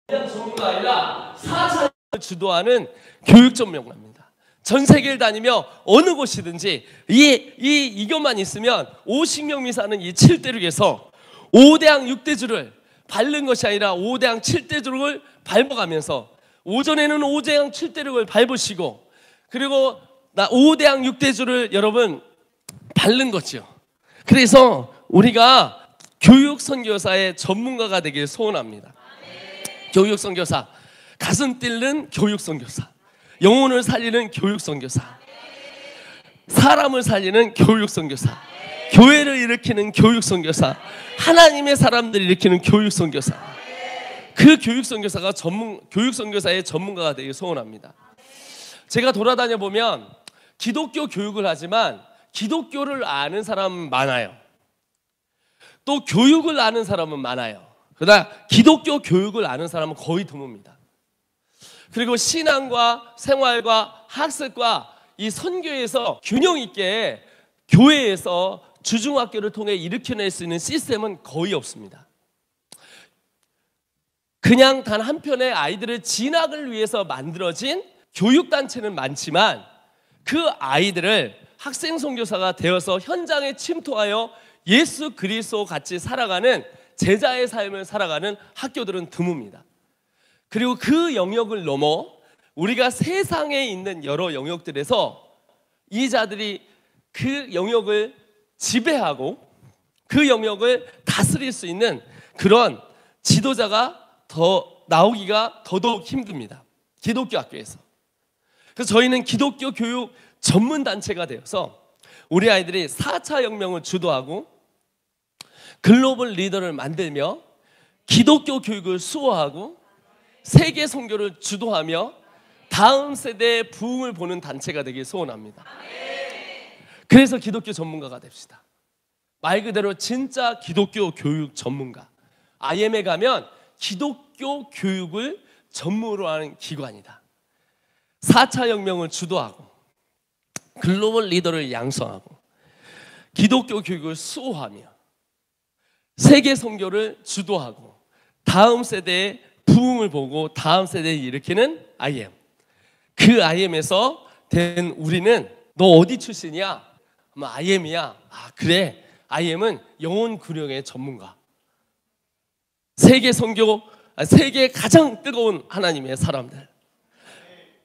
전문가가 아니라 4차를 주도하는 교육 전문가입니다. 전 세계를 다니며 어느 곳이든지 이것만 있으면 50명 미사는 이 7대륙에서 5대양 6대주를 밟는 것이 아니라 5대양 7대주를 밟아가면서 오전에는 5대양 7대륙을 밟으시고 그리고 5대양 6대주를 여러분 밟는 거죠. 그래서 우리가 교육 선교사의 전문가가 되길 소원합니다. 교육 선교사, 가슴 뛸는 교육 선교사, 영혼을 살리는 교육 선교사, 사람을 살리는 교육 선교사, 교회를 일으키는 교육 선교사, 하나님의 사람들을 일으키는 교육 선교사. 그 교육 선교사가 교육 선교사의 전문가가 되길 소원합니다. 제가 돌아다녀 보면 기독교 교육을 하지만 기독교를 아는 사람은 많아요. 또 교육을 아는 사람은 많아요. 그러나 기독교 교육을 아는 사람은 거의 드뭅니다. 그리고 신앙과 생활과 학습과 이 선교에서 균형 있게 교회에서 주중학교를 통해 일으켜낼 수 있는 시스템은 거의 없습니다. 그냥 단 한편의 아이들의 진학을 위해서 만들어진 교육단체는 많지만 그 아이들을 학생 선교사가 되어서 현장에 침투하여 예수 그리스도 같이 살아가는 제자의 삶을 살아가는 학교들은 드뭅니다. 그리고 그 영역을 넘어 우리가 세상에 있는 여러 영역들에서 이 자들이 그 영역을 지배하고 그 영역을 다스릴 수 있는 그런 지도자가 더 나오기가 더더욱 힘듭니다. 기독교 학교에서. 그래서 저희는 기독교 교육 전문 단체가 되어서 우리 아이들이 4차 혁명을 주도하고 글로벌 리더를 만들며 기독교 교육을 수호하고 세계 선교를 주도하며 다음 세대의 부흥을 보는 단체가 되길 소원합니다. 그래서 기독교 전문가가 됩시다. 말 그대로 진짜 기독교 교육 전문가. IM에 가면 기독교 교육을 전문으로 하는 기관이다. 4차 혁명을 주도하고 글로벌 리더를 양성하고 기독교 교육을 수호하며 세계 선교를 주도하고 다음 세대의 부흥을 보고 다음 세대에 일으키는 IM. 그 IM에서 된 우리는 너 어디 출신이야? IM이야. 아 그래, IM은 영혼 구령의 전문가. 세계 선교, 세계의 가장 뜨거운 하나님의 사람들,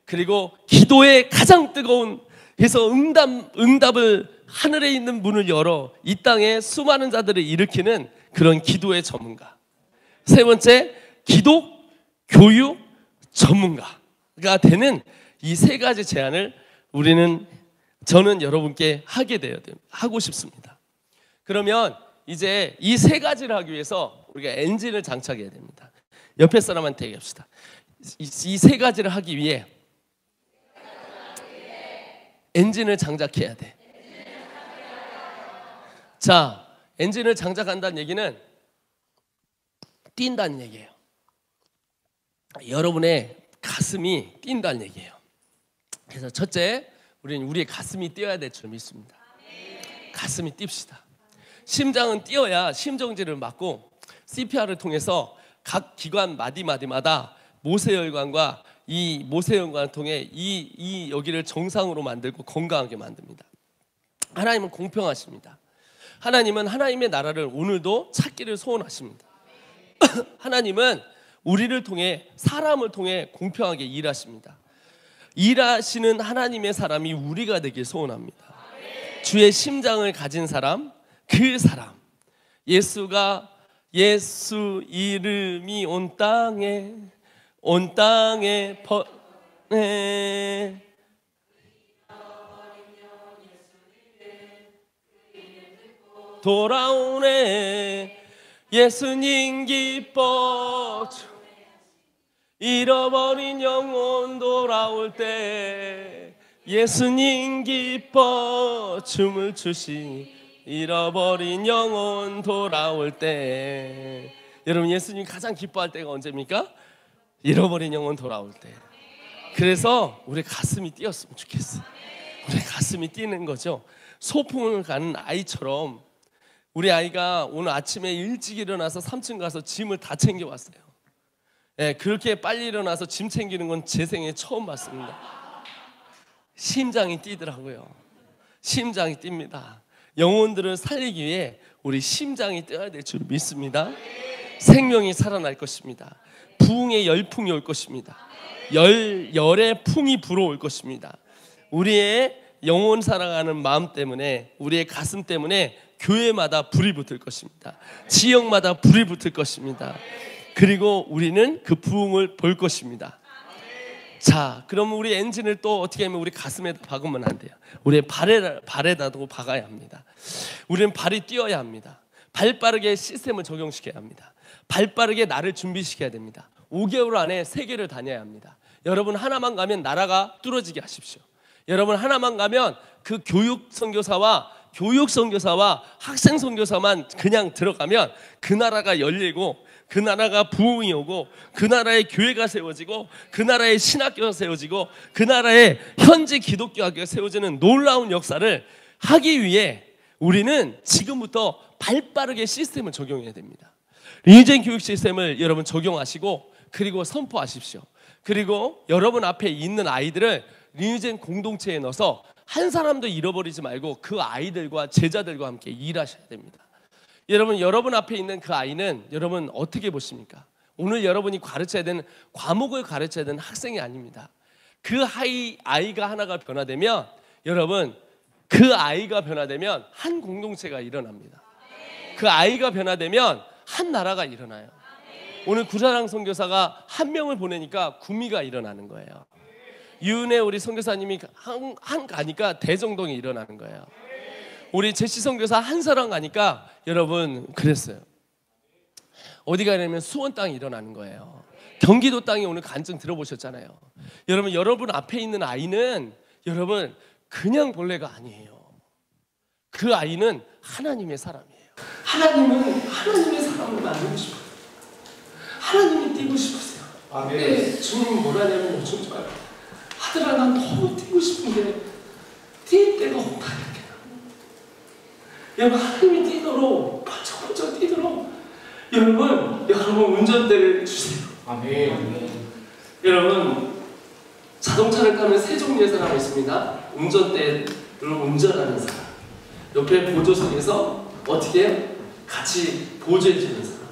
그리고 기도의 가장 뜨거운 해서 응답을 하늘에 있는 문을 열어 이 땅에 수많은 자들을 일으키는 그런 기도의 전문가. 3번째, 기독 교육 전문가가 되는 이 3가지 제안을 저는 여러분께 하고 싶습니다. 그러면 이제 이 3가지를 하기 위해서 우리가 엔진을 장착해야 됩니다. 옆에 사람한테 얘기합시다. 이 3가지를 하기 위해 엔진을 장착해야 돼. 자, 엔진을 장착한다는 얘기는 뛴다는 얘기예요. 여러분의 가슴이 뛴다는 얘기예요. 그래서 첫째, 우리의 가슴이 뛰어야 될 줄 믿습니다. 가슴이 뜁시다. 심장은 뛰어야 심정지를 맞고 CPR을 통해서 각 기관 마디마디마다 모세혈관과 이 모세혈관을 통해 이 여기를 정상으로 만들고 건강하게 만듭니다. 하나님은 공평하십니다. 하나님은 하나님의 나라를 오늘도 찾기를 소원하십니다. 하나님은 우리를 통해 사람을 통해 공평하게 일하십니다. 일하시는 하나님의 사람이 우리가 되길 소원합니다. 주의 심장을 가진 사람, 그 사람, 예수 이름이 온 땅에 돌아오네. 예수님 기뻐. 잃어버린 영혼 돌아올 때 예수님 기뻐 춤을 추시. 잃어버린 영혼 돌아올 때. 여러분, 예수님 가장 기뻐할 때가 언제입니까? 잃어버린 영혼 돌아올 때. 그래서 우리 가슴이 뛰었으면 좋겠어. 우리 가슴이 뛰는 거죠. 소풍을 가는 아이처럼 우리 아이가 오늘 아침에 일찍 일어나서 3층 가서 짐을 다 챙겨왔어요. 네, 그렇게 빨리 일어나서 짐 챙기는 건 제 생에 처음 봤습니다. 심장이 뛰더라고요. 심장이 뜁니다. 영혼들을 살리기 위해 우리 심장이 뛰어야 될 줄 믿습니다. 생명이 살아날 것입니다. 부흥의 열풍이 올 것입니다. 열의 풍이 불어올 것입니다. 우리의 영혼 사랑하는 마음 때문에, 우리의 가슴 때문에 교회마다 불이 붙을 것입니다. 지역마다 불이 붙을 것입니다. 그리고 우리는 그 부흥을 볼 것입니다. 자, 그럼 우리 엔진을 또 어떻게 하면 우리 가슴에 박으면 안 돼요. 우리의 발에다도 박아야 합니다. 우리는 발이 뛰어야 합니다. 발 빠르게 시스템을 적용시켜야 합니다. 발 빠르게 나를 준비시켜야 됩니다. 5개월 안에 세계를 다녀야 합니다. 여러분, 하나만 가면 나라가 뚫어지게 하십시오. 여러분, 하나만 가면 그 교육 선교사와 학생 선교사만 그냥 들어가면 그 나라가 열리고, 그 나라가 부흥이 오고, 그 나라의 교회가 세워지고, 그 나라의 신학교가 세워지고, 그 나라의 현지 기독교 학교가 세워지는 놀라운 역사를 하기 위해 우리는 지금부터 발빠르게 시스템을 적용해야 됩니다. 리니젠 교육 시스템을 여러분 적용하시고, 그리고 선포하십시오. 그리고 여러분 앞에 있는 아이들을 리니젠 공동체에 넣어서 한 사람도 잃어버리지 말고 그 아이들과 제자들과 함께 일하셔야 됩니다. 여러분 앞에 있는 그 아이는 여러분 어떻게 보십니까? 오늘 여러분이 가르쳐야 되는 과목을 가르쳐야 되는 학생이 아닙니다. 그 아이가 하나가 변화되면, 여러분, 그 아이가 변화되면 한 공동체가 일어납니다. 그 아이가 변화되면 한 나라가 일어나요. 오늘 구사랑 선교사가 한 명을 보내니까 구미가 일어나는 거예요. 유은혜 우리 선교사님이 한 가니까 대정동이 일어나는 거예요. 우리 제시 선교사 한 사람 가니까 여러분 그랬어요. 어디 가냐면 수원 땅이 일어나는 거예요. 경기도 땅이 오늘 간증 들어보셨잖아요. 여러분 앞에 있는 아이는 여러분 그냥 벌레가 아니에요. 그 아이는 하나님의 사람이에요. 하나님은 하나님의 사람을 만들고 싶어요. 하나님이 뛰고 싶으세요. 네, 주님 뭐라냐면 요즘 좀 아들아, 난 너무 뛰고 싶은데 뛸 데가 없다. 여러분, 하나님이 뛰도록, 번쩍번쩍 뛰도록 여러분 운전대를 주세요. 아멘. 여러분, 자동차를 타면 세 종류의 사람이 있습니다. 운전대를 운전하는 사람, 옆에 보조석에서 어떻게 해요? 같이 보조해주는 사람,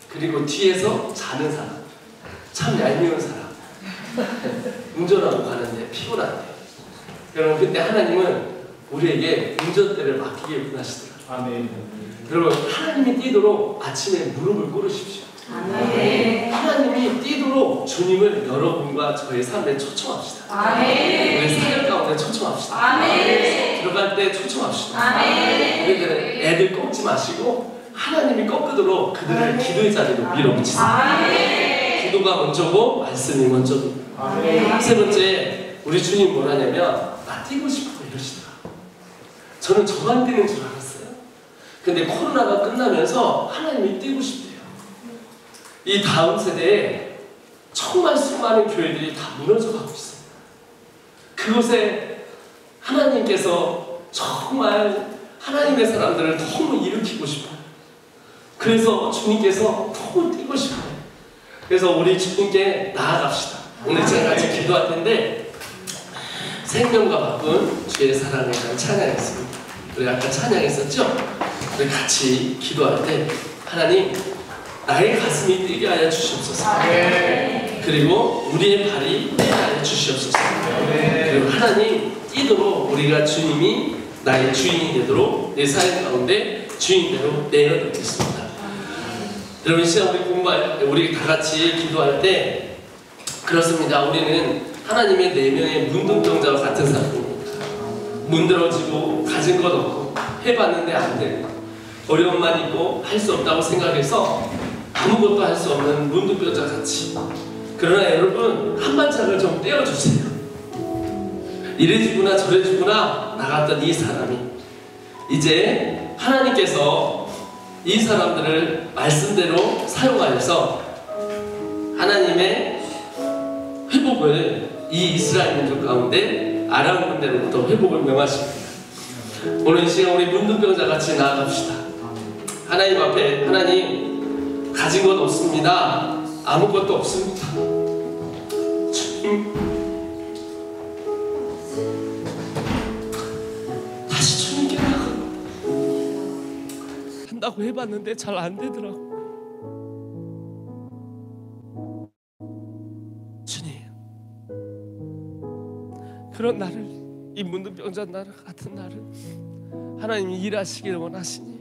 그리고 뒤에서 자는 사람, 참 얄미운 사람. 운전하고 가는데 피곤한데, 여러분, 그때 하나님은 우리에게 운전대를 맡기게 원하시더라고요. 아멘. 여러분, 하나님이 뛰도록 아침에 무릎을 꿇으십시오. 아멘. 하나님이 뛰도록 주님을 여러분과 저의 삶에 초청합시다. 아멘. 우리 사역 가운데 초청합시다. 아멘. 들어갈 때 초청합시다. 아멘. 우리들은 애들 꺾지 마시고 하나님이 꺾도록 그들을 기도의 자리로 밀어붙이세요. 아멘. 기도가 먼저고 말씀이 먼저고. 아멘. 세 번째, 우리 주님 뭐라냐면 나 뛰고 싶어 이러시더라고요. 저는 저만 뛰는 줄 알았어요. 근데 코로나가 끝나면서 하나님이 뛰고 싶대요. 이 다음 세대에 정말 수많은 교회들이 다 무너져 가고 있어요. 그곳에 하나님께서 정말 하나님의 사람들을 너무 일으키고 싶어요. 그래서 주님께서 너무 뛰고 싶어요. 그래서 우리 주님께 나아갑시다. 오늘 제가 같이 기도할 텐데, 생명과 바꾼 주의 사랑에 대한 찬양했습니다. 우리 아까 찬양했었죠? 우리 같이 기도할 때 하나님, 나의 가슴이 뛰게 하여 주시옵소서. 그리고 우리의 발이 뛰게 하여 주시옵소서. 그리고 하나님, 뛰도록 우리가 주님이 나의 주인이 되도록 내 삶 가운데 주인대로 내어드리겠습니다. 여러분, 시간 우리 다 같이 기도할 때 그렇습니다. 우리는 하나님의 4명의 문둥병자와 같은 사람입니다. 문드러지고 가진 것 없고 해봤는데 안 되고 어려움만 있고 할 수 없다고 생각해서 아무것도 할 수 없는 문둥병자 같이. 그러나 여러분, 한 발짝을 좀 떼어주세요. 이래주구나 저래주구나 나갔던 이 사람이 이제 하나님께서 이 사람들을 말씀대로 사용하여서 하나님의 회복을 이 이스라엘 민족 가운데 아람 군대로부터 회복을 명하십니다. 오늘 이 시간 우리 문둥병자 같이 나아갑시다. 하나님 앞에, 하나님 가진 것 없습니다. 아무것도 없습니다. 주님, 다시 주님께 나아갑니다. 한다고 해봤는데 잘 안 되더라고. 주님, 그런 나를, 이 문둥병자 나를 같은 나를 하나님이 일하시기를 원하시니